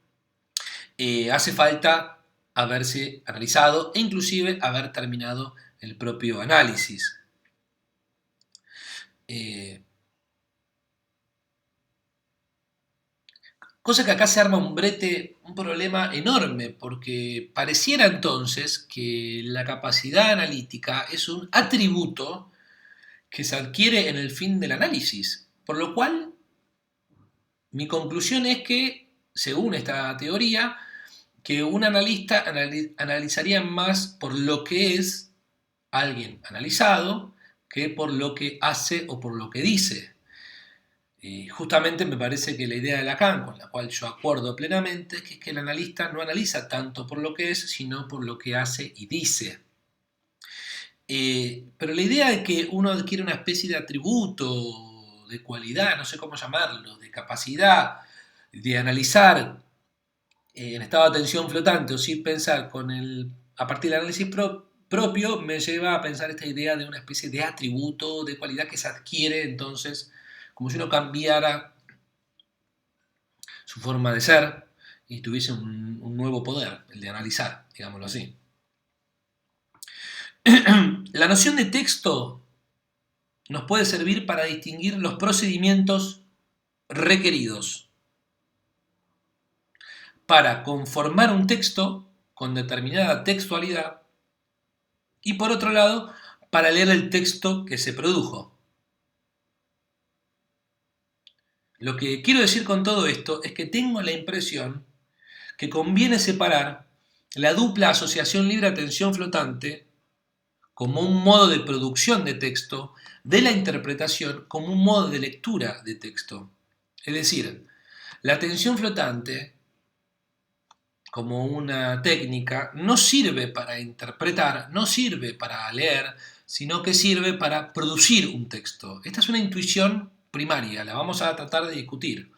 hace falta haberse analizado e inclusive haber terminado el propio análisis. Cosa que acá se arma un problema enorme, porque pareciera entonces que la capacidad analítica es un atributo que se adquiere en el fin del análisis, por lo cual mi conclusión es que, según esta teoría, que un analista analizaría más por lo que es alguien analizado que por lo que hace o por lo que dice. Justamente me parece que la idea de Lacan, con la cual yo acuerdo plenamente, es que el analista no analiza tanto por lo que es, sino por lo que hace y dice. Pero la idea de que uno adquiere una especie de atributo, de cualidad, no sé cómo llamarlo, de capacidad de analizar en estado de atención flotante o sin pensar a partir del análisis propio, me lleva a pensar esta idea de una especie de atributo, de cualidad que se adquiere entonces, como si uno cambiara su forma de ser y tuviese un nuevo poder, el de analizar, digámoslo así. La noción de texto nos puede servir para distinguir los procedimientos requeridos para conformar un texto con determinada textualidad y, por otro lado, para leer el texto que se produjo. Lo que quiero decir con todo esto es que tengo la impresión que conviene separar la dupla asociación libre-atención flotante como un modo de producción de texto de la interpretación como un modo de lectura de texto. Es decir, la atención flotante como una técnica, no sirve para interpretar, no sirve para leer, sino que sirve para producir un texto. Esta es una intuición primaria, la vamos a tratar de discutir.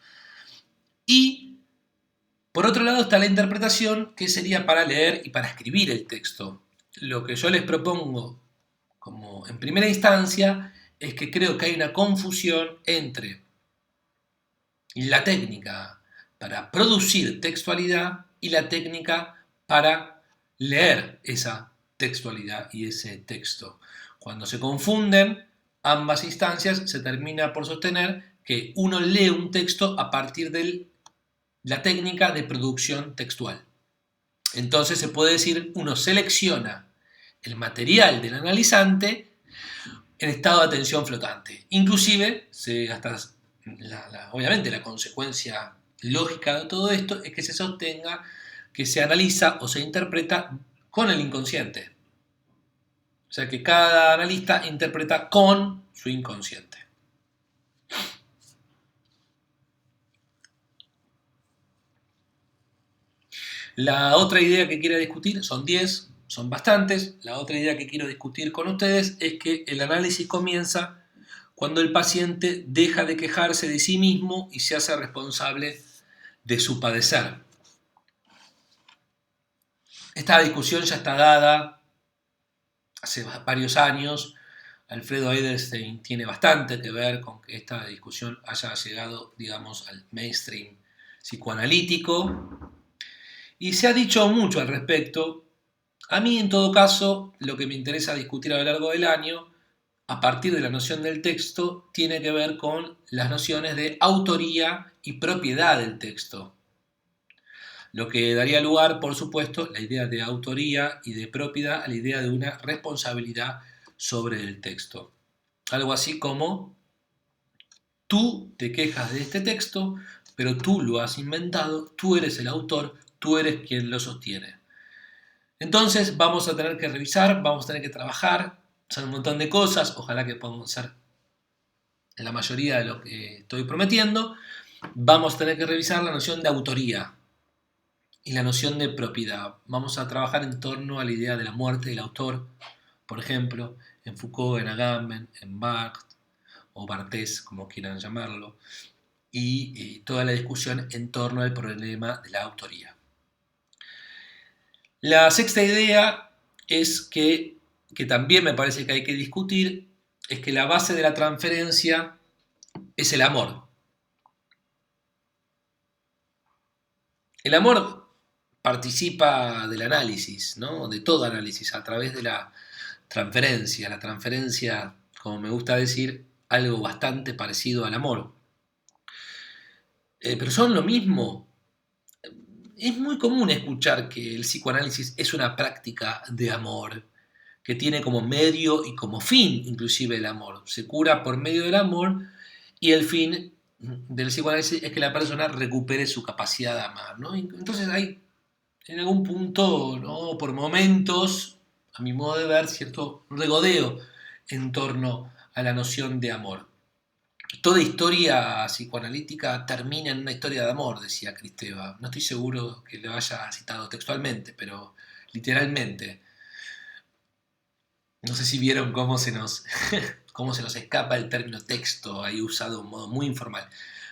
Y por otro lado está la interpretación, que sería para leer y para escribir el texto. Lo que yo les propongo como en primera instancia es que creo que hay una confusión entre la técnica para producir textualidad y la técnica para leer esa textualidad y ese texto. Cuando se confunden ambas instancias, se termina por sostener que uno lee un texto a partir de la técnica de producción textual. Entonces se puede decir, uno selecciona el material del analizante en estado de atención flotante. Inclusive, obviamente la consecuencia lógica de todo esto es que se sostenga que se analiza o se interpreta con el inconsciente. O sea que cada analista interpreta con su inconsciente. La otra idea que quiero discutir, son 10, son bastantes. La otra idea que quiero discutir con ustedes es que el análisis comienza cuando el paciente deja de quejarse de sí mismo y se hace responsable de su padecer. Esta discusión ya está dada hace varios años. Alfredo Edelstein tiene bastante que ver con que esta discusión haya llegado, digamos, al mainstream psicoanalítico. Y se ha dicho mucho al respecto. A mí, en todo caso, lo que me interesa discutir a lo largo del año, a partir de la noción del texto, tiene que ver con las nociones de autoría y propiedad del texto. Lo que daría lugar, por supuesto, la idea de autoría y de propiedad a la idea de una responsabilidad sobre el texto. Algo así como, tú te quejas de este texto, pero tú lo has inventado, tú eres el autor, tú eres quien lo sostiene. Entonces vamos a tener que revisar, vamos a tener que trabajar, son un montón de cosas, ojalá que podamos hacer la mayoría de lo que estoy prometiendo. Vamos a tener que revisar la noción de autoría y la noción de propiedad. Vamos a trabajar en torno a la idea de la muerte del autor, por ejemplo, en Foucault, en Agamben, en Barthes o Barthes, como quieran llamarlo, y toda la discusión en torno al problema de la autoría. La sexta idea es que también me parece que hay que discutir, es que la base de la transferencia es el amor. El amor participa del análisis, ¿no? De todo análisis, a través de la transferencia. La transferencia, como me gusta decir, algo bastante parecido al amor. Pero son lo mismo. Es muy común escuchar que el psicoanálisis es una práctica de amor, que tiene como medio y como fin inclusive el amor. Se cura por medio del amor y el fin del psicoanálisis es que la persona recupere su capacidad de amar, ¿no? Entonces hay en algún punto, ¿no? Por momentos, a mi modo de ver, cierto regodeo en torno a la noción de amor. Toda historia psicoanalítica termina en una historia de amor, decía Kristeva. No estoy seguro que lo haya citado textualmente, pero literalmente. No sé si vieron cómo se nos escapa el término texto, ahí usado de un modo muy informal.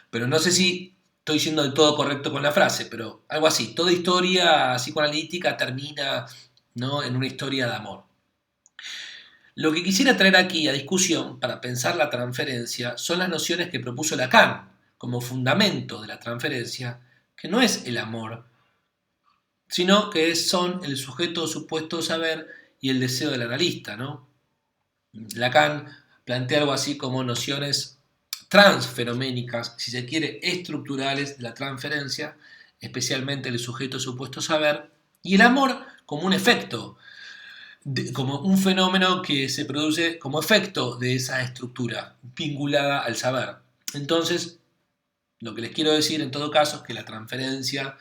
Pero no sé si estoy siendo del todo correcto con la frase, pero algo así. Toda historia psicoanalítica termina, ¿no?, en una historia de amor. Lo que quisiera traer aquí a discusión para pensar la transferencia son las nociones que propuso Lacan como fundamento de la transferencia, que no es el amor, sino que son el sujeto supuesto saber y el deseo del analista, ¿no? Lacan plantea algo así como nociones transfenoménicas, si se quiere, estructurales de la transferencia, especialmente el sujeto supuesto saber, y el amor como un efecto, como un fenómeno que se produce como efecto de esa estructura vinculada al saber. Entonces, lo que les quiero decir en todo caso es que la transferencia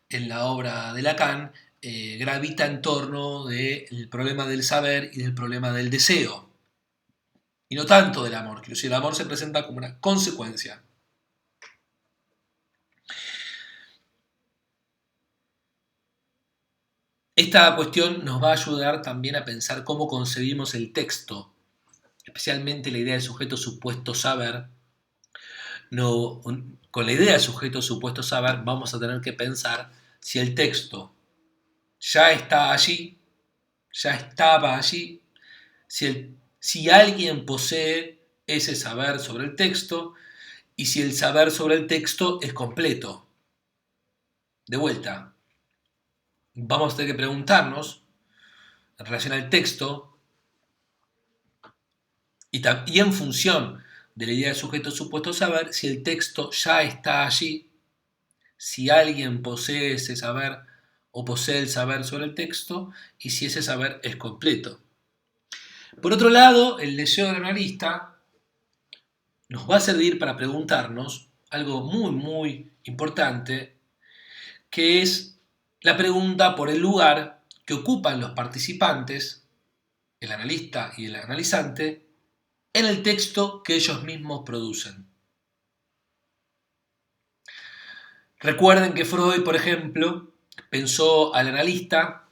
en la obra de Lacan gravita en torno del problema del saber y del problema del deseo, y no tanto del amor, que el amor se presenta como una consecuencia. Esta cuestión nos va a ayudar también a pensar cómo concebimos el texto, especialmente la idea del sujeto supuesto saber. No, con la idea del sujeto supuesto saber vamos a tener que pensar si el texto ya está allí, ya estaba allí, si alguien posee ese saber sobre el texto y si el saber sobre el texto es completo. De vuelta, vamos a tener que preguntarnos en relación al texto y en función de la idea del sujeto supuesto saber si el texto ya está allí, si alguien posee ese saber o posee el saber sobre el texto y si ese saber es completo. Por otro lado, el deseo del analista nos va a servir para preguntarnos algo muy importante, que es la pregunta por el lugar que ocupan los participantes, el analista y el analizante, en el texto que ellos mismos producen. Recuerden que Freud, por ejemplo, pensó al analista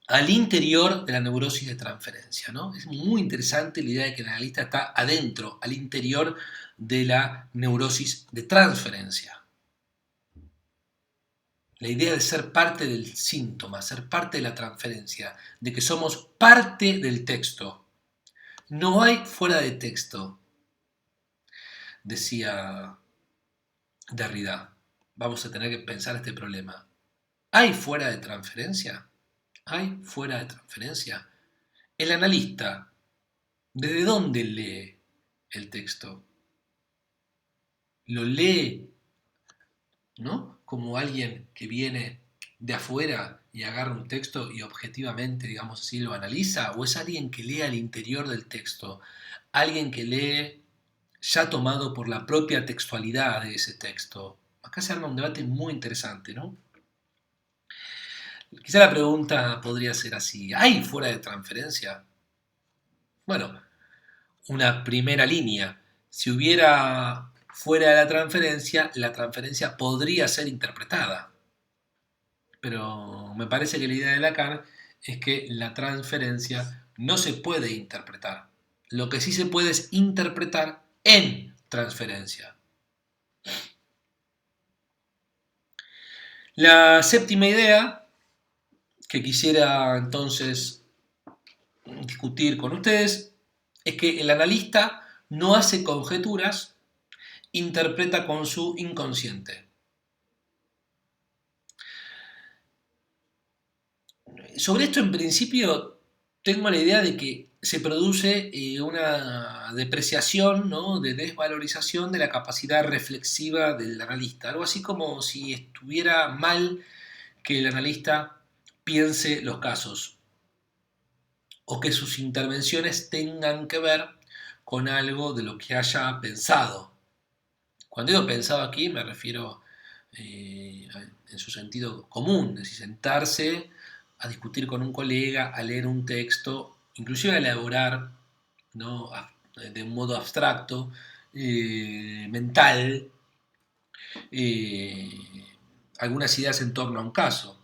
al interior de la neurosis de transferencia, ¿no? Es muy interesante la idea de que el analista está adentro, al interior de la neurosis de transferencia. La idea de ser parte del síntoma, ser parte de la transferencia, de que somos parte del texto. No hay fuera de texto, decía Derrida. Vamos a tener que pensar este problema. ¿Hay fuera de transferencia? ¿Hay fuera de transferencia? El analista, ¿desde dónde lee el texto? ¿Lo lee, ¿no?, como alguien que viene de afuera y agarra un texto y objetivamente, digamos así, lo analiza? ¿O es alguien que lee al interior del texto? Alguien que lee ya tomado por la propia textualidad de ese texto. Acá se arma un debate muy interesante, ¿no? Quizá la pregunta podría ser así: ¿hay fuera de transferencia? Bueno, una primera línea. Si hubiera fuera de la transferencia podría ser interpretada. Pero me parece que la idea de Lacan es que la transferencia no se puede interpretar. Lo que sí se puede es interpretar en transferencia. La séptima idea que quisiera entonces discutir con ustedes es que el analista no hace conjeturas, interpreta con su inconsciente. Sobre esto, en principio, tengo la idea de que se produce una depreciación, ¿no?, de desvalorización de la capacidad reflexiva del analista. Algo así como si estuviera mal que el analista piense los casos o que sus intervenciones tengan que ver con algo de lo que haya pensado. Cuando digo pensado aquí me refiero en su sentido común, es decir, sentarse a discutir con un colega, a leer un texto, inclusive a elaborar, ¿no?, de un modo abstracto, mental, eh, algunas ideas en torno a un caso.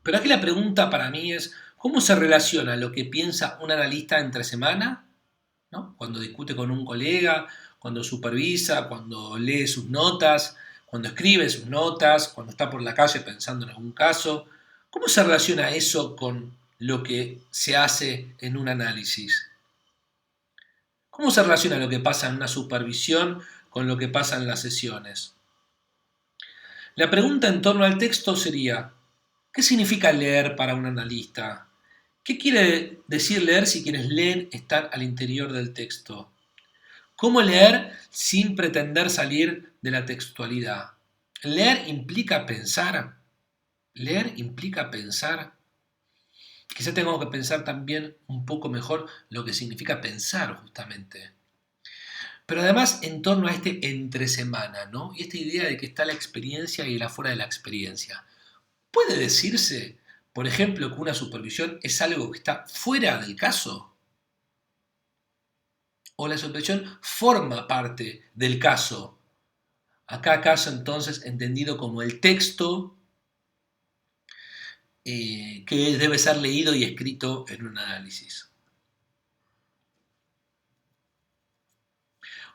Pero aquí la pregunta para mí es: ¿cómo se relaciona lo que piensa un analista entre semana, ¿no?, cuando discute con un colega, cuando supervisa, cuando lee sus notas, cuando escribe sus notas, cuando está por la calle pensando en algún caso? ¿Cómo se relaciona eso con lo que se hace en un análisis? ¿Cómo se relaciona lo que pasa en una supervisión con lo que pasa en las sesiones? La pregunta en torno al texto sería: ¿qué significa leer para un analista? ¿Qué quiere decir leer si quienes leen están al interior del texto? ¿Cómo leer sin pretender salir de la textualidad? ¿Leer implica pensar? ¿Leer implica pensar? Quizá tengamos que pensar también un poco mejor lo que significa pensar, justamente. Pero además en torno a este entre semana, ¿no?, y esta idea de que está la experiencia y el afuera de la experiencia. ¿Puede decirse, por ejemplo, que una supervisión es algo que está fuera del caso? ¿O la supervisión forma parte del caso? Acá caso entonces entendido como el texto que debe ser leído y escrito en un análisis.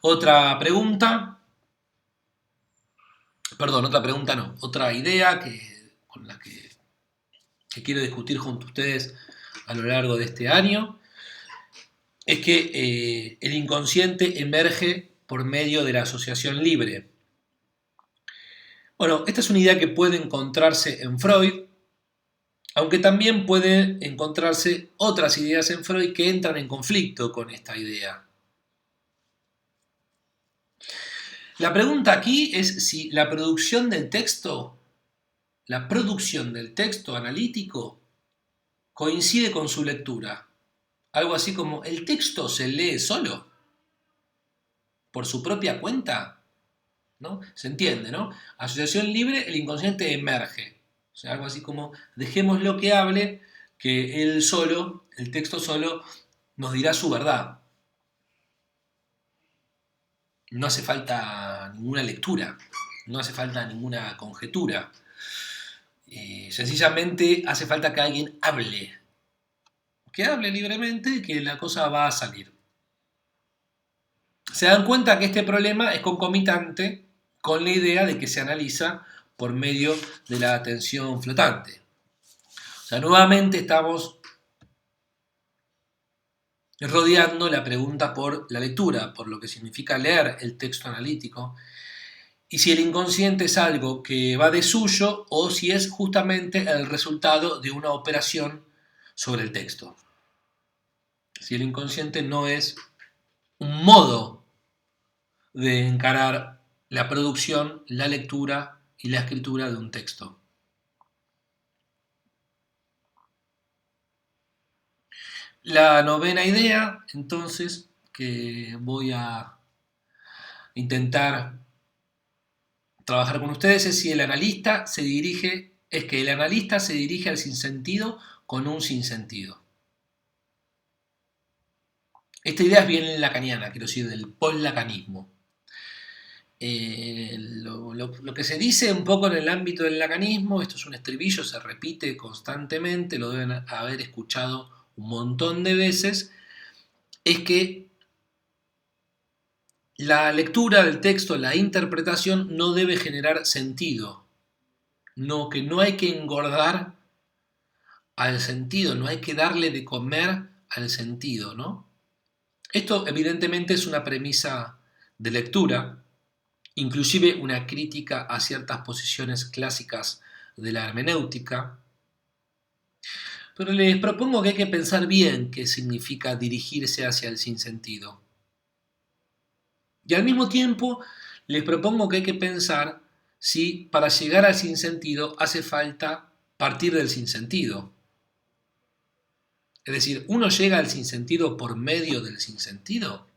Otra pregunta, perdón, otra pregunta no, otra idea con la que quiero discutir junto a ustedes a lo largo de este año es que el inconsciente emerge por medio de la asociación libre. Bueno, esta es una idea que puede encontrarse en Freud, aunque también pueden encontrarse otras ideas en Freud que entran en conflicto con esta idea. La pregunta aquí es si la producción del texto analítico coincide con su lectura. Algo así como, ¿el texto se lee solo? ¿Por su propia cuenta? ¿No? Se entiende, ¿no? Asociación libre, el inconsciente emerge. O sea, algo así como, dejémoslo que hable, que él solo, el texto solo, nos dirá su verdad. No hace falta ninguna lectura, no hace falta ninguna conjetura. Sencillamente hace falta que alguien hable. Que hable libremente y que la cosa va a salir. Se dan cuenta que este problema es concomitante con la idea de que se analiza por medio de la atención flotante. O sea, nuevamente estamos rodeando la pregunta por la lectura, por lo que significa leer el texto analítico, y si el inconsciente es algo que va de suyo o si es justamente el resultado de una operación sobre el texto. Si el inconsciente no es un modo de encarar la producción, la lectura y la escritura de un texto. La novena idea, entonces, que voy a intentar trabajar con ustedes es si el analista es que el analista se dirige al sinsentido con un sinsentido. Esta idea es bien lacaniana, quiero decir, del post-lacanismo. Lo que se dice un poco en el ámbito del lacanismo, esto es un estribillo, se repite constantemente, lo deben haber escuchado un montón de veces, es que la lectura del texto, la interpretación, no debe generar sentido, que no hay que engordar al sentido, no hay que darle de comer al sentido, ¿no? Esto evidentemente es una premisa de lectura, inclusive una crítica a ciertas posiciones clásicas de la hermenéutica, pero les propongo que hay que pensar bien qué significa dirigirse hacia el sinsentido. Y al mismo tiempo les propongo que hay que pensar si para llegar al sinsentido hace falta partir del sinsentido. Es decir, ¿uno llega al sinsentido por medio del sinsentido?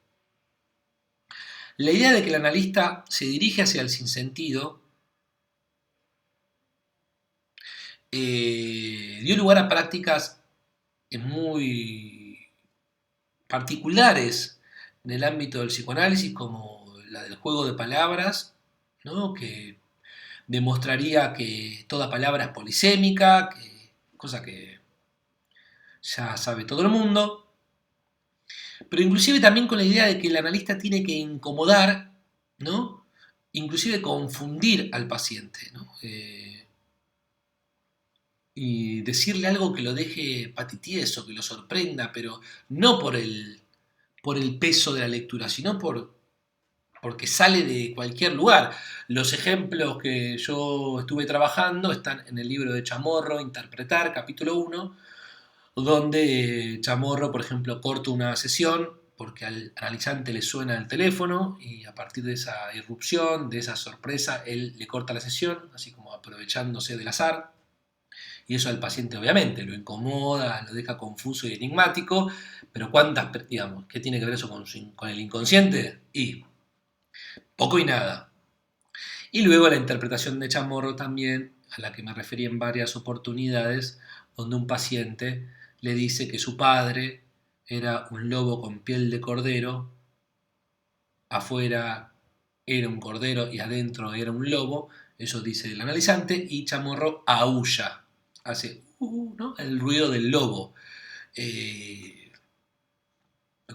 La idea de que el analista se dirige hacia el sinsentido dio lugar a prácticas muy particulares en el ámbito del psicoanálisis, como la del juego de palabras, ¿no? Que demostraría que toda palabra es polisémica, cosa que ya sabe todo el mundo, pero inclusive también con la idea de que el analista tiene que incomodar, ¿no? Inclusive confundir al paciente, ¿no? Y decirle algo que lo deje patitieso, que lo sorprenda, pero no por el peso de la lectura, sino porque sale de cualquier lugar. Los ejemplos que yo estuve trabajando están en el libro de Chamorro, Interpretar, capítulo 1, donde Chamorro, por ejemplo, corta una sesión porque al analizante le suena el teléfono y a partir de esa irrupción, de esa sorpresa, él le corta la sesión, así como aprovechándose del azar. Y eso al paciente obviamente lo incomoda, lo deja confuso y enigmático, pero digamos, ¿qué tiene que ver eso con el inconsciente? Y poco y nada. Y luego la interpretación de Chamorro también, a la que me referí en varias oportunidades, donde un paciente le dice que su padre era un lobo con piel de cordero, afuera era un cordero y adentro era un lobo, eso dice el analizante, y Chamorro aúlla. hace ¿no? El ruido del lobo,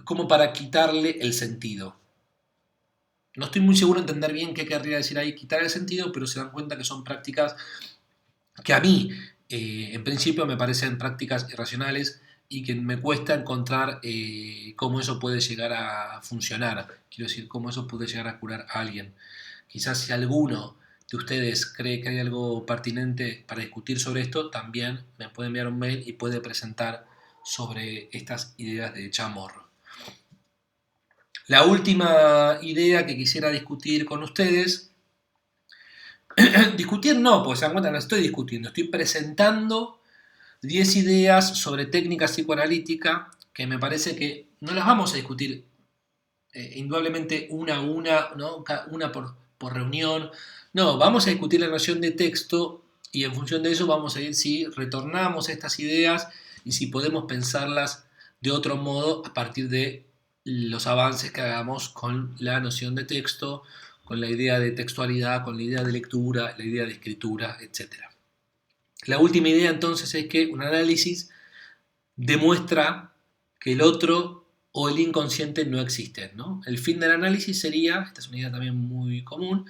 como para quitarle el sentido. No estoy muy seguro de entender bien qué querría decir ahí quitar el sentido, pero se dan cuenta que son prácticas que a mí, en principio, me parecen prácticas irracionales y que me cuesta encontrar cómo eso puede llegar a funcionar. Quiero decir, cómo eso puede llegar a curar a alguien. Quizás si alguno de ustedes cree que hay algo pertinente para discutir sobre esto, también me puede enviar un mail y puede presentar sobre estas ideas de Chamorro. La última idea que quisiera discutir con ustedes, discutir no, porque se dan cuenta, no estoy discutiendo, estoy presentando 10 ideas sobre técnica psicoanalítica que me parece que no las vamos a discutir indudablemente una a una, ¿no? Una por reunión. No, vamos a discutir la noción de texto y en función de eso vamos a ir si retornamos a estas ideas y si podemos pensarlas de otro modo a partir de los avances que hagamos con la noción de texto, con la idea de textualidad, con la idea de lectura, la idea de escritura, etc. La última idea entonces es que un análisis demuestra que el otro o el inconsciente no existen, ¿no? El fin del análisis sería, esta es una idea también muy común,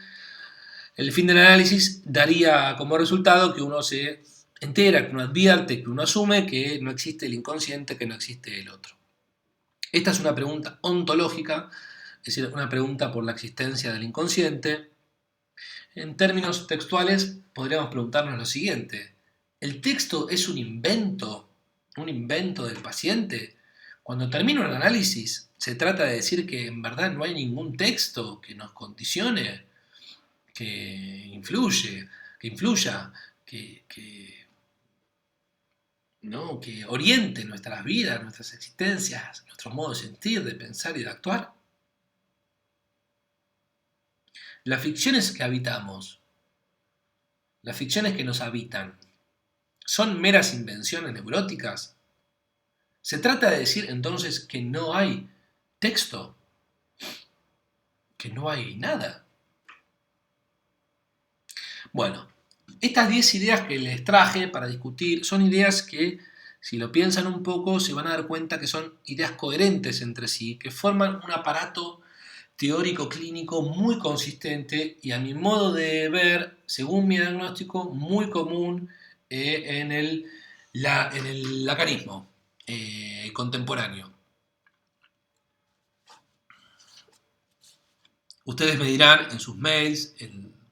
el fin del análisis daría como resultado que uno se entera, que uno advierte, que uno asume que no existe el inconsciente, que no existe el otro. Esta es una pregunta ontológica, es decir, una pregunta por la existencia del inconsciente. En términos textuales, podríamos preguntarnos lo siguiente: ¿el texto es un invento del paciente? Cuando termino el análisis, se trata de decir que en verdad no hay ningún texto que nos condicione, que influya, ¿no? Que oriente nuestras vidas, nuestras existencias, nuestro modo de sentir, de pensar y de actuar. Las ficciones que habitamos, las ficciones que nos habitan, ¿son meras invenciones neuróticas? Se trata de decir entonces que no hay texto, que no hay nada. Bueno, estas 10 ideas que les traje para discutir son ideas que, si lo piensan un poco, se van a dar cuenta que son ideas coherentes entre sí, que forman un aparato teórico clínico muy consistente y, a mi modo de ver, según mi diagnóstico, muy común en el lacanismo contemporáneo. Ustedes me dirán en sus mails,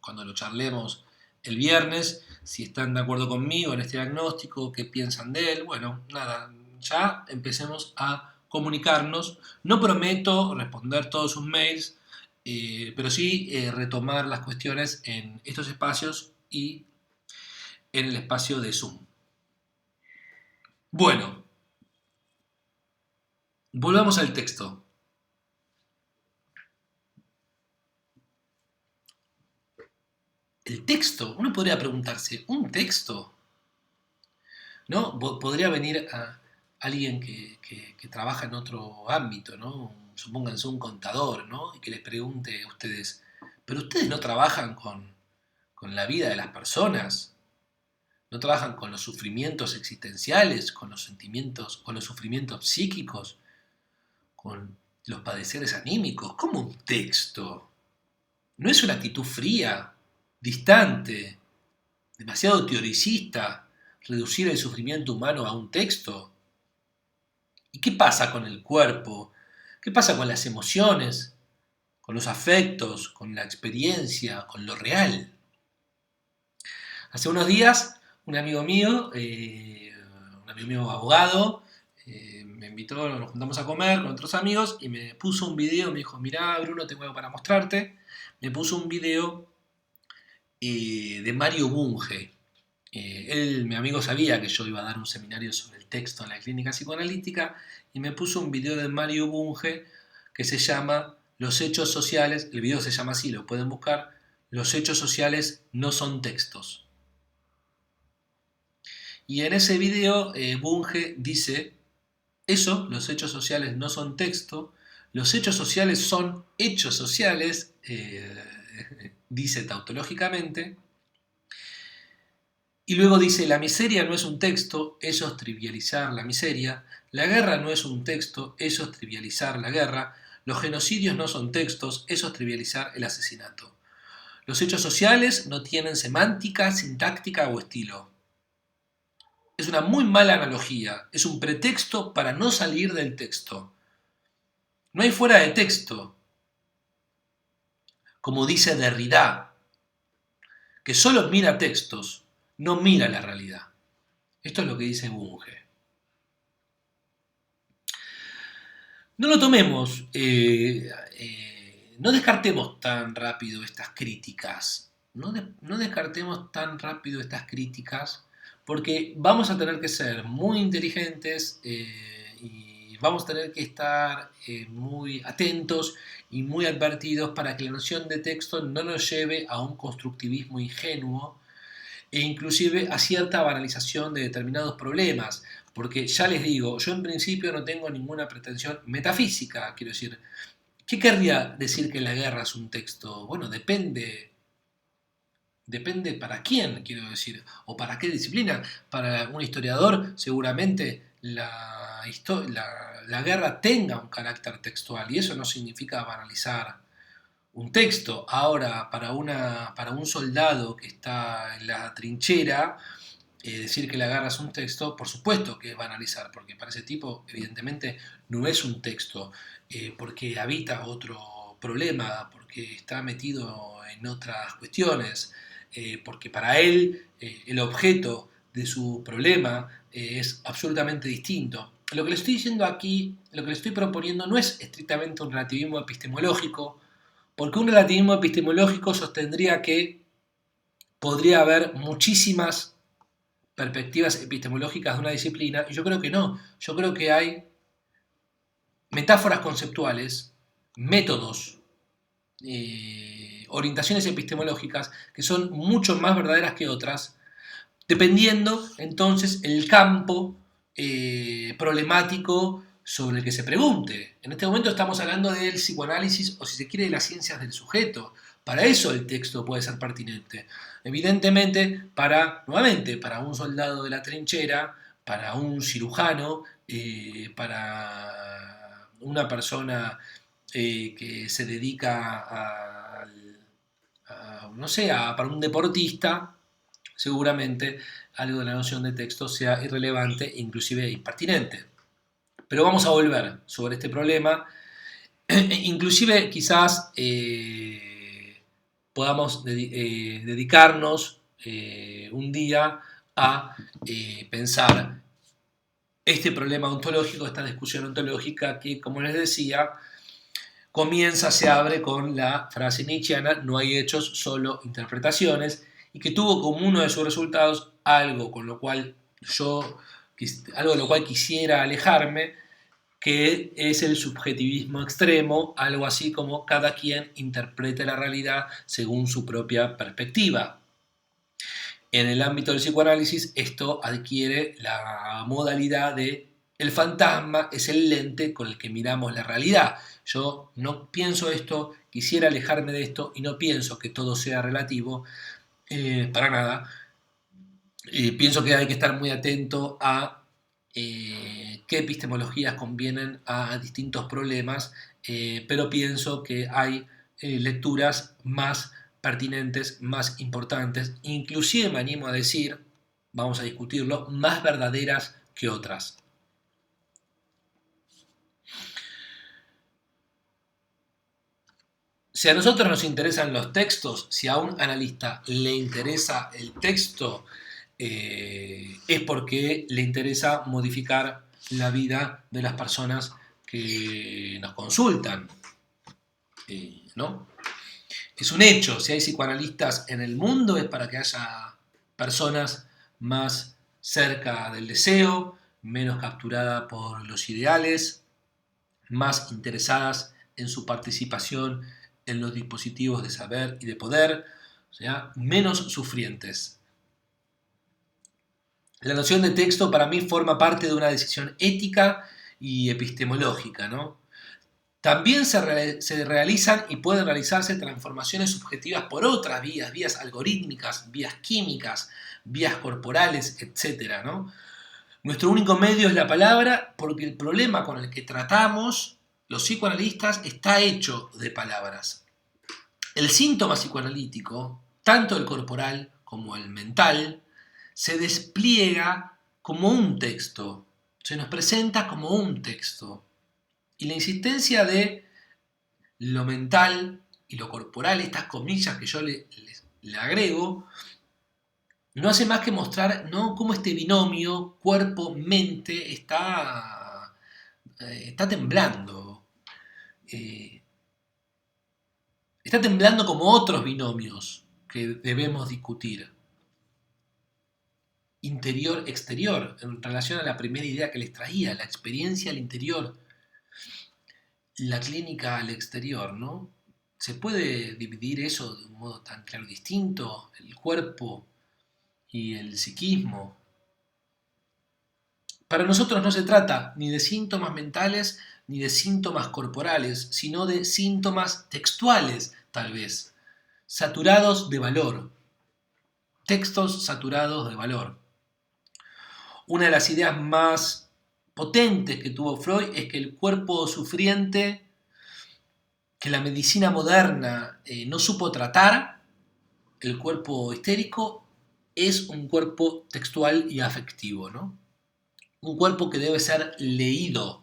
cuando lo charlemos el viernes, si están de acuerdo conmigo en este diagnóstico, qué piensan de él. Bueno, nada, ya empecemos a comunicarnos. No prometo responder todos sus mails, pero sí retomar las cuestiones en estos espacios y en el espacio de Zoom. Bueno, volvamos al texto. El texto, uno podría preguntarse, ¿un texto? ¿No? Podría venir a alguien que trabaja en otro ámbito, ¿no? Supónganse un contador, ¿no? Y que les pregunte a ustedes, ¿pero ustedes no trabajan con la vida de las personas? ¿No trabajan con los sufrimientos existenciales, con los sentimientos, con los sufrimientos psíquicos, con los padeceres anímicos? ¿Cómo un texto? ¿No es una actitud fría, distante, demasiado teoricista, reducir el sufrimiento humano a un texto? ¿Y qué pasa con el cuerpo? ¿Qué pasa con las emociones? ¿Con los afectos? ¿Con la experiencia? ¿Con lo real? Hace unos días, un amigo mío abogado, me invitó, nos juntamos a comer con otros amigos y me puso un video, me dijo, mirá Bruno, tengo algo para mostrarte. Me puso un video de Mario Bunge. Mi amigo sabía que yo iba a dar un seminario sobre el texto en la clínica psicoanalítica y me puso un video de Mario Bunge que se llama Los hechos sociales, el video se llama así, lo pueden buscar, Los hechos sociales no son textos. Y en ese video Bunge dice eso, los hechos sociales no son texto, los hechos sociales son hechos sociales, dice tautológicamente, Y luego dice, la miseria no es un texto, eso es trivializar la miseria. La guerra no es un texto, eso es trivializar la guerra. Los genocidios no son textos, eso es trivializar el asesinato. Los hechos sociales no tienen semántica, sintáctica o estilo. Es una muy mala analogía, es un pretexto para no salir del texto. No hay fuera de texto, como dice Derrida, que solo mira textos, no mira la realidad. Esto es lo que dice Bunge. No lo tomemos, no descartemos tan rápido estas críticas. No descartemos tan rápido estas críticas porque vamos a tener que ser muy inteligentes y vamos a tener que estar muy atentos y muy advertidos para que la noción de texto no nos lleve a un constructivismo ingenuo e inclusive a cierta banalización de determinados problemas. Porque ya les digo, yo en principio no tengo ninguna pretensión metafísica, quiero decir. ¿Qué querría decir que la guerra es un texto? Bueno, depende para quién, quiero decir, o para qué disciplina. Para un historiador seguramente la guerra tenga un carácter textual y eso no significa banalizar un texto. Ahora, para un soldado que está en la trinchera, decir que la guerra es un texto, por supuesto que es banalizar, porque para ese tipo evidentemente no es un texto, porque habita otro problema, porque está metido en otras cuestiones, porque para él el objeto de su problema es absolutamente distinto. Lo que le estoy diciendo aquí, lo que le estoy proponiendo no es estrictamente un relativismo epistemológico, porque un relativismo epistemológico sostendría que podría haber muchísimas perspectivas epistemológicas de una disciplina, y yo creo que no. Yo creo que hay metáforas conceptuales, métodos, orientaciones epistemológicas que son mucho más verdaderas que otras, dependiendo entonces el campo problemático sobre el que se pregunte. En este momento estamos hablando del psicoanálisis o si se quiere de las ciencias del sujeto. Para eso el texto puede ser pertinente. Evidentemente, nuevamente, para un soldado de la trinchera, para un cirujano, para una persona que se dedica no sé, para un deportista, seguramente algo de la noción de texto sea irrelevante e inclusive impertinente. Pero vamos a volver sobre este problema. Inclusive quizás podamos dedicarnos un día a pensar este problema ontológico, esta discusión ontológica que, como les decía, se abre con la frase nietzscheana, no hay hechos, solo interpretaciones, y que tuvo como uno de sus resultados algo de lo cual quisiera alejarme, que es el subjetivismo extremo, algo así como cada quien interprete la realidad según su propia perspectiva. En el ámbito del psicoanálisis esto adquiere la modalidad de el fantasma es el lente con el que miramos la realidad. Yo no pienso esto, quisiera alejarme de esto y no pienso que todo sea relativo, para nada. Pienso que hay que estar muy atento a qué epistemologías convienen a distintos problemas, pero pienso que hay lecturas más pertinentes, más importantes, inclusive me animo a decir, vamos a discutirlo, más verdaderas que otras. Si a nosotros nos interesan los textos, si a un analista le interesa el texto, es porque le interesa modificar la vida de las personas que nos consultan, ¿no? Es un hecho, si hay psicoanalistas en el mundo es para que haya personas más cerca del deseo, menos capturadas por los ideales, más interesadas en su participación en los dispositivos de saber y de poder, o sea, menos sufrientes. La noción de texto para mí forma parte de una decisión ética y epistemológica, ¿no? También se realizan y pueden realizarse transformaciones subjetivas por otras vías, vías algorítmicas, vías químicas, vías corporales, etc., ¿no? Nuestro único medio es la palabra porque el problema con el que tratamos los psicoanalistas está hecho de palabras. El síntoma psicoanalítico, tanto el corporal como el mental, se despliega como un texto, se nos presenta como un texto. Y la insistencia de lo mental y lo corporal, estas comillas que yo le agrego, no hace más que mostrar, ¿no?, cómo este binomio cuerpo-mente está temblando. Eh, Está temblando como otros binomios que debemos discutir. Interior-exterior, en relación a la primera idea que les traía, la experiencia al interior, la clínica al exterior, ¿no? ¿Se puede dividir eso de un modo tan claro y distinto? El cuerpo y el psiquismo. Para nosotros no se trata ni de síntomas mentales ni de síntomas corporales, sino de síntomas textuales, tal vez, saturados de valor. Textos saturados de valor. Una de las ideas más potentes que tuvo Freud es que el cuerpo sufriente, que la medicina moderna no supo tratar, el cuerpo histérico, es un cuerpo textual y afectivo, ¿no? Un cuerpo que debe ser leído.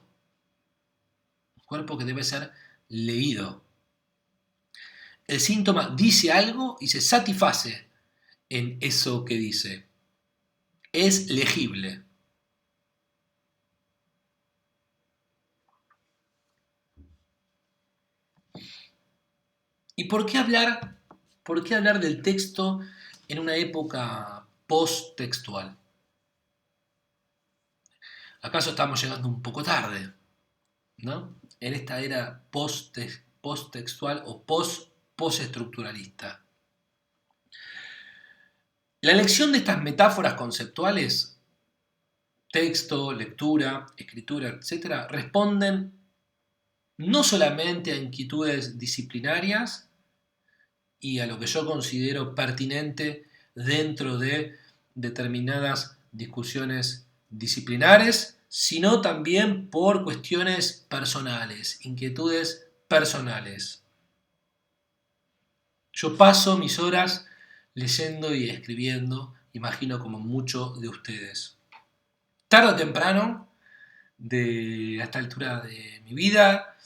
Un cuerpo que debe ser leído. El síntoma dice algo y se satisface en eso que dice. Es legible. ¿Y por qué hablar del texto en una época post-textual? ¿Acaso estamos llegando un poco tarde, ¿no?, en esta era post-textual o post-estructuralista? La elección de estas metáforas conceptuales, texto, lectura, escritura, etc., responden no solamente a inquietudes disciplinarias y a lo que yo considero pertinente dentro de determinadas discusiones disciplinares, sino también por cuestiones personales, inquietudes personales. Yo paso mis horas leyendo y escribiendo, imagino como muchos de ustedes. Tarde o temprano, a esta altura de mi vida,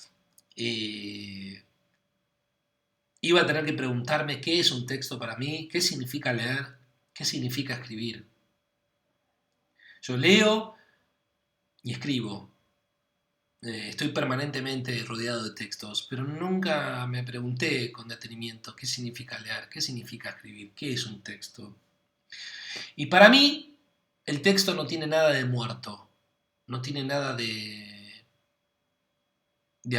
iba a tener que preguntarme qué es un texto para mí, qué significa leer, qué significa escribir. Yo leo y escribo. Estoy permanentemente rodeado de textos, pero nunca me pregunté con detenimiento qué significa leer, qué significa escribir, qué es un texto. Y para mí, el texto no tiene nada de muerto, no tiene nada de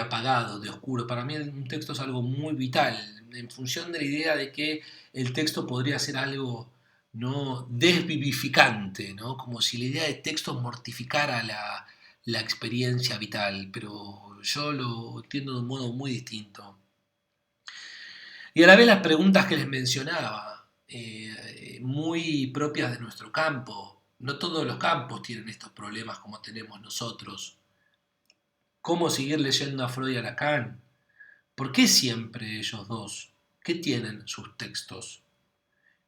apagado, de oscuro. Para mí un texto es algo muy vital, en función de la idea de que el texto podría ser algo, ¿no?, desvivificante, ¿no?, como si la idea de texto mortificara la experiencia vital, pero yo lo entiendo de un modo muy distinto. Y a la vez las preguntas que les mencionaba, muy propias de nuestro campo. No todos los campos tienen estos problemas como tenemos nosotros. ¿Cómo seguir leyendo a Freud y a Lacan? ¿Por qué siempre ellos dos? ¿Qué tienen sus textos?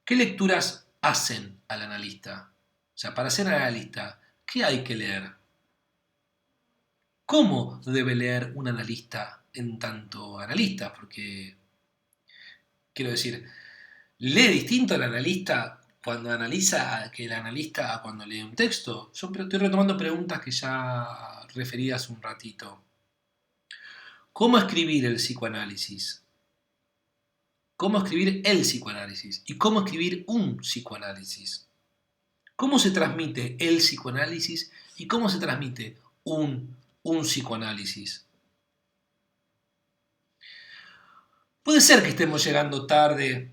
¿Qué lecturas hacen al analista? O sea, para ser analista, ¿qué hay que leer? ¿Cómo debe leer un analista en tanto analista? Porque, quiero decir, ¿lee distinto el analista cuando analiza que el analista cuando lee un texto? Yo estoy retomando preguntas que ya referí hace un ratito. ¿Cómo escribir el psicoanálisis? ¿Cómo escribir el psicoanálisis? ¿Y cómo escribir un psicoanálisis? ¿Cómo se transmite el psicoanálisis y cómo se transmite un psicoanálisis? Puede ser que estemos llegando tarde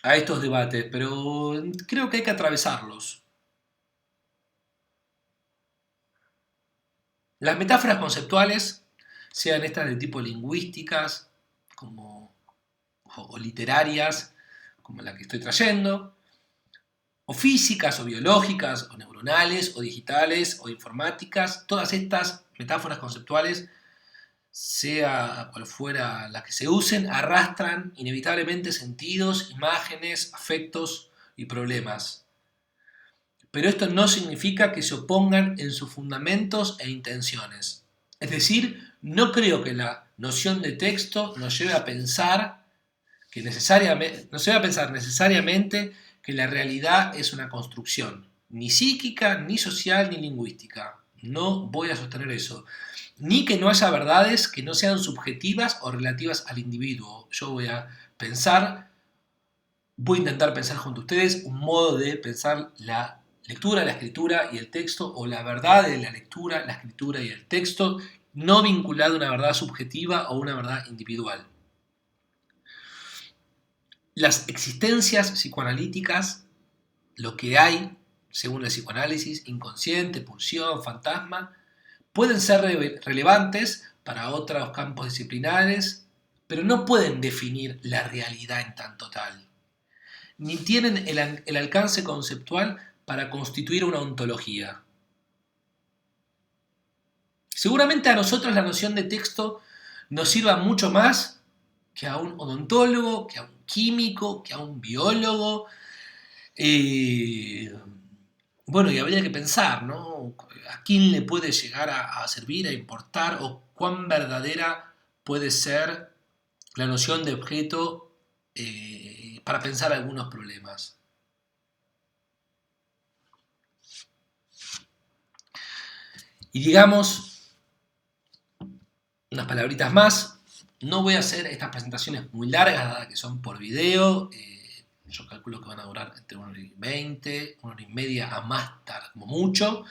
a estos debates, pero creo que hay que atravesarlos. Las metáforas conceptuales sean estas de tipo lingüísticas o literarias, como la que estoy trayendo, o físicas, o biológicas, o neuronales, o digitales, o informáticas. Todas estas metáforas conceptuales, sea cual fuera las que se usen, arrastran inevitablemente sentidos, imágenes, afectos y problemas. Pero esto no significa que se opongan en sus fundamentos e intenciones. Es decir, no creo que la noción de texto nos lleve a pensar necesariamente que la realidad es una construcción, ni psíquica, ni social, ni lingüística. No voy a sostener eso. Ni que no haya verdades que no sean subjetivas o relativas al individuo. Yo voy a intentar pensar junto a ustedes un modo de pensar la lectura, la escritura y el texto, o la verdad de la lectura, la escritura y el texto, no vinculado a una verdad subjetiva o una verdad individual. Las existencias psicoanalíticas, lo que hay, según el psicoanálisis, inconsciente, pulsión, fantasma, pueden ser relevantes para otros campos disciplinares, pero no pueden definir la realidad en tanto tal, ni tienen el alcance conceptual para constituir una ontología. Seguramente a nosotros la noción de texto nos sirva mucho más que a un odontólogo, que a un químico, que a un biólogo. Bueno, y habría que pensar, ¿no? ¿A quién le puede llegar a servir, a importar, o cuán verdadera puede ser la noción de objeto para pensar algunos problemas? Y digamos unas palabritas más. No voy a hacer estas presentaciones muy largas, dada que son por video. Yo calculo que van a durar entre 1 hora y 20, 1 hora y media a más tarde, como mucho.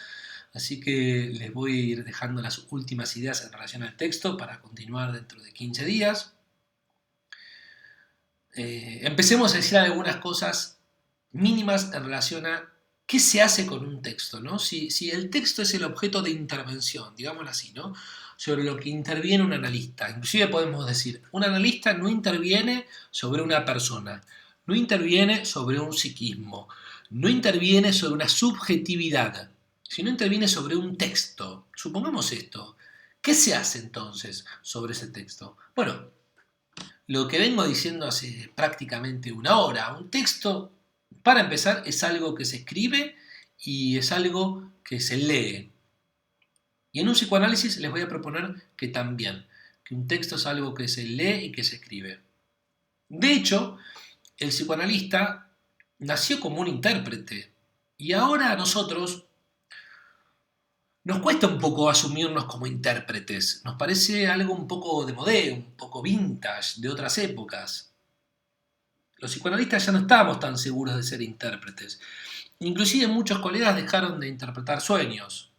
Así que les voy a ir dejando las últimas ideas en relación al texto para continuar dentro de 15 días. Empecemos a decir algunas cosas mínimas en relación a qué se hace con un texto, ¿no? Si el texto es el objeto de intervención, digámoslo así, ¿no? Sobre lo que interviene un analista. Inclusive podemos decir, un analista no interviene sobre una persona, no interviene sobre un psiquismo, no interviene sobre una subjetividad, sino interviene sobre un texto. Supongamos esto. ¿Qué se hace entonces sobre ese texto? Bueno, lo que vengo diciendo hace prácticamente 1 hora. Un texto, para empezar, es algo que se escribe y es algo que se lee. Y en un psicoanálisis les voy a proponer que también, que un texto es algo que se lee y que se escribe. De hecho, el psicoanalista nació como un intérprete y ahora a nosotros nos cuesta un poco asumirnos como intérpretes. Nos parece algo un poco de modé, un poco vintage, de otras épocas. Los psicoanalistas ya no estábamos tan seguros de ser intérpretes. Inclusive muchos colegas dejaron de interpretar sueños.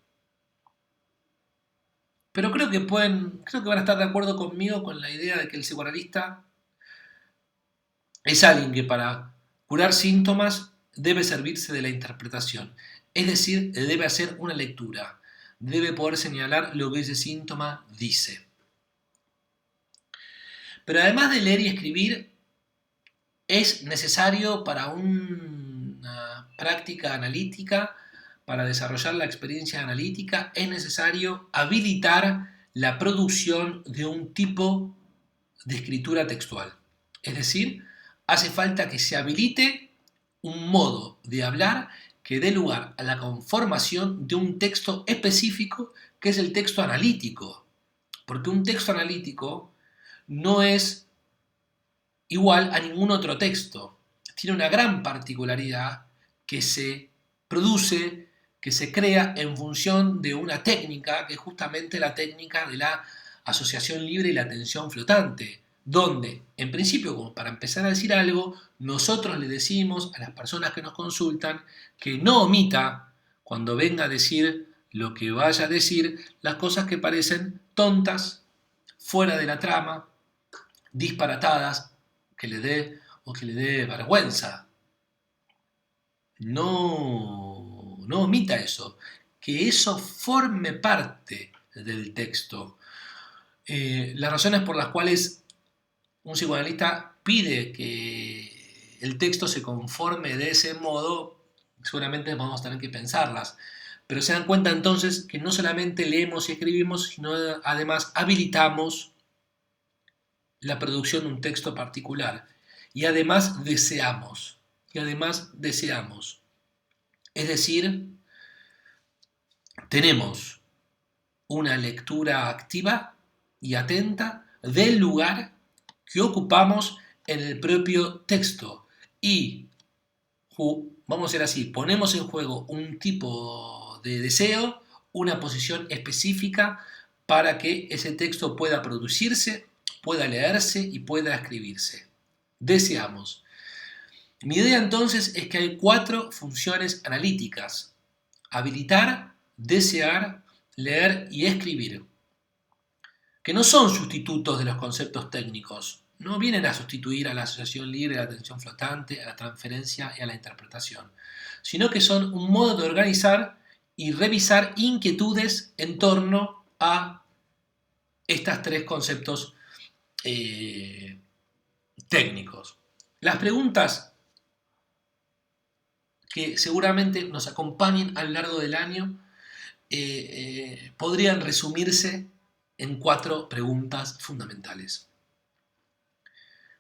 Pero creo que van a estar de acuerdo conmigo con la idea de que el psicoanalista es alguien que para curar síntomas debe servirse de la interpretación. Es decir, debe hacer una lectura. Debe poder señalar lo que ese síntoma dice. Pero además de leer y escribir, es necesario para una práctica analítica, para desarrollar la experiencia analítica, es necesario habilitar la producción de un tipo de escritura textual. Es decir, hace falta que se habilite un modo de hablar que dé lugar a la conformación de un texto específico que es el texto analítico. Porque un texto analítico no es igual a ningún otro texto. Tiene una gran particularidad que se produce, que se crea en función de una técnica, que es justamente la técnica de la asociación libre y la atención flotante, donde, en principio, como para empezar a decir algo, nosotros le decimos a las personas que nos consultan que no omita, cuando venga a decir lo que vaya a decir, las cosas que parecen tontas, fuera de la trama, disparatadas, que le dé vergüenza. No omita eso. Que eso forme parte del texto. Las razones por las cuales un psicoanalista pide que el texto se conforme de ese modo, seguramente vamos a tener que pensarlas. Pero se dan cuenta entonces que no solamente leemos y escribimos, sino además habilitamos la producción de un texto particular. Y además deseamos. Y además deseamos. Es decir, tenemos una lectura activa y atenta del lugar que ocupamos en el propio texto. Y, vamos a decir así, ponemos en juego un tipo de deseo, una posición específica para que ese texto pueda producirse, pueda leerse y pueda escribirse. Deseamos. Mi idea entonces es que hay 4 funciones analíticas: habilitar, desear, leer y escribir, que no son sustitutos de los conceptos técnicos, no vienen a sustituir a la asociación libre, a la atención flotante, a la transferencia y a la interpretación, sino que son un modo de organizar y revisar inquietudes en torno a estos 3 conceptos técnicos. Las preguntas que seguramente nos acompañen a lo largo del año podrían resumirse en 4 preguntas fundamentales.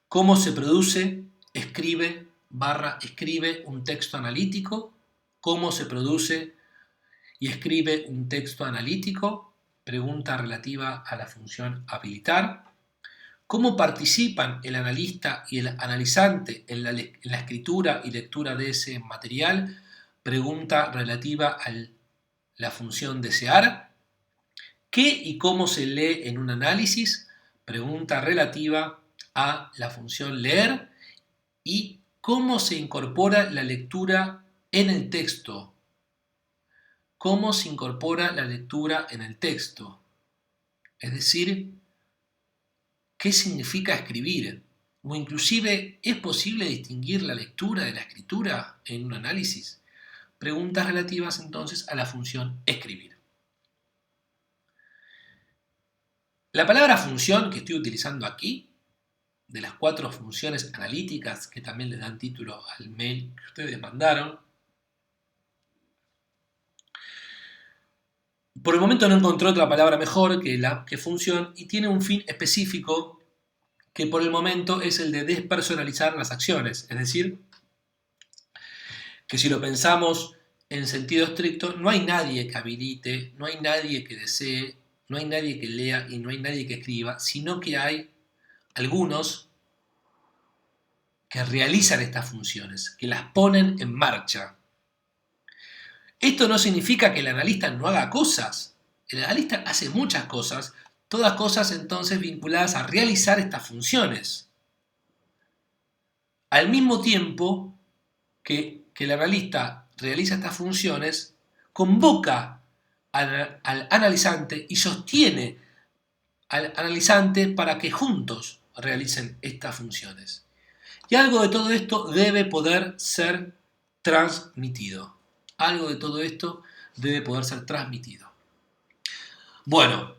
¿Cómo se produce, escribe un texto analítico? ¿Cómo se produce y escribe un texto analítico? Pregunta relativa a la función habilitar. ¿Cómo participan el analista y el analizante en la escritura y lectura de ese material? Pregunta relativa a la función desear. ¿Qué y cómo se lee en un análisis? Pregunta relativa a la función leer. ¿Y cómo se incorpora la lectura en el texto? ¿Cómo se incorpora la lectura en el texto? Es decir, ¿qué significa escribir? O inclusive, ¿es posible distinguir la lectura de la escritura en un análisis? Preguntas relativas entonces a la función escribir. La palabra función que estoy utilizando aquí, de las 4 funciones analíticas que también le dan título al mail que ustedes mandaron, por el momento no encontré otra palabra mejor que función y tiene un fin específico que por el momento es el de despersonalizar las acciones. Es decir, que si lo pensamos en sentido estricto, no hay nadie que habilite, no hay nadie que desee, no hay nadie que lea y no hay nadie que escriba, sino que hay algunos que realizan estas funciones, que las ponen en marcha. Esto no significa que el analista no haga cosas. El analista hace muchas cosas, todas cosas entonces vinculadas a realizar estas funciones. Al mismo tiempo que el analista realiza estas funciones, convoca al analizante y sostiene al analizante para que juntos realicen estas funciones. Y algo de todo esto debe poder ser transmitido. Algo de todo esto debe poder ser transmitido. Bueno,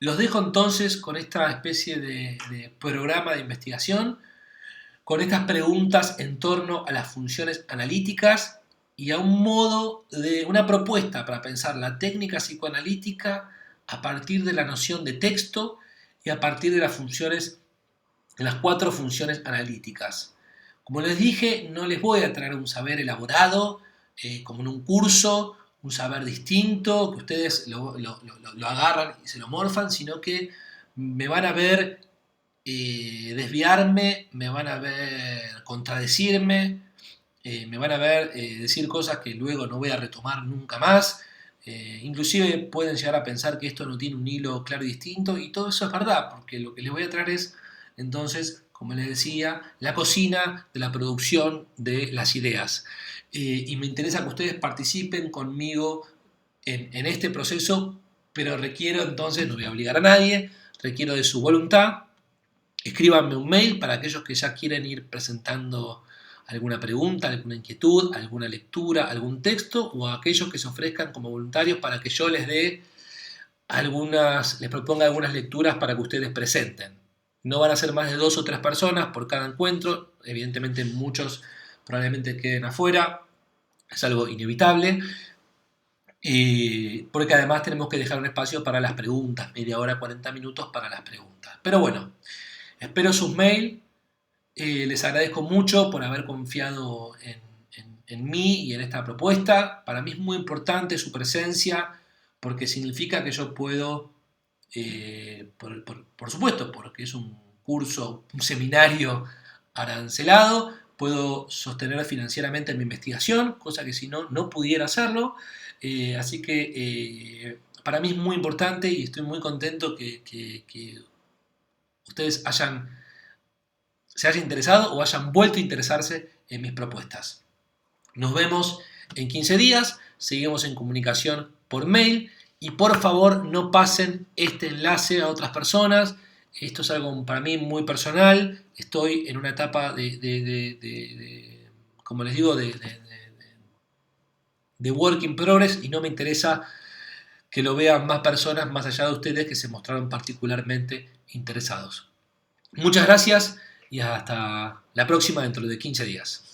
los dejo entonces con esta especie de programa de investigación, con estas preguntas en torno a las funciones analíticas y a un modo de una propuesta para pensar la técnica psicoanalítica a partir de la noción de texto y a partir de las 4 funciones analíticas. Como les dije, no les voy a traer un saber elaborado, como en un curso, un saber distinto, que ustedes lo agarran y se lo morfan, sino que me van a ver desviarme, me van a ver contradecirme, me van a ver decir cosas que luego no voy a retomar nunca más. Inclusive pueden llegar a pensar que esto no tiene un hilo claro y distinto, y todo eso es verdad, porque lo que les voy a traer es, entonces, como les decía, la cocina de la producción de las ideas. Y me interesa que ustedes participen conmigo en este proceso, pero requiero entonces, no voy a obligar a nadie, requiero de su voluntad. Escríbanme un mail para aquellos que ya quieren ir presentando alguna pregunta, alguna inquietud, alguna lectura, algún texto, o a aquellos que se ofrezcan como voluntarios para que yo les dé les proponga algunas lecturas para que ustedes presenten. No van a ser más de 2 o 3 personas por cada encuentro, evidentemente muchos probablemente queden afuera, es algo inevitable, porque además tenemos que dejar un espacio para las preguntas, media hora, 40 minutos para las preguntas. Pero bueno, espero sus mails, les agradezco mucho por haber confiado en mí y en esta propuesta. Para mí es muy importante su presencia porque significa que yo puedo, por supuesto, porque es un curso, un seminario arancelado, puedo sostener financieramente mi investigación, cosa que si no, no pudiera hacerlo. Así que para mí es muy importante y estoy muy contento que ustedes se hayan interesado o hayan vuelto a interesarse en mis propuestas. Nos vemos en 15 días, seguimos en comunicación por mail y por favor no pasen este enlace a otras personas. Esto es algo para mí muy personal, estoy en una etapa como les digo, de work in progress y no me interesa que lo vean más personas más allá de ustedes que se mostraron particularmente interesados. Muchas gracias y hasta la próxima dentro de 15 días.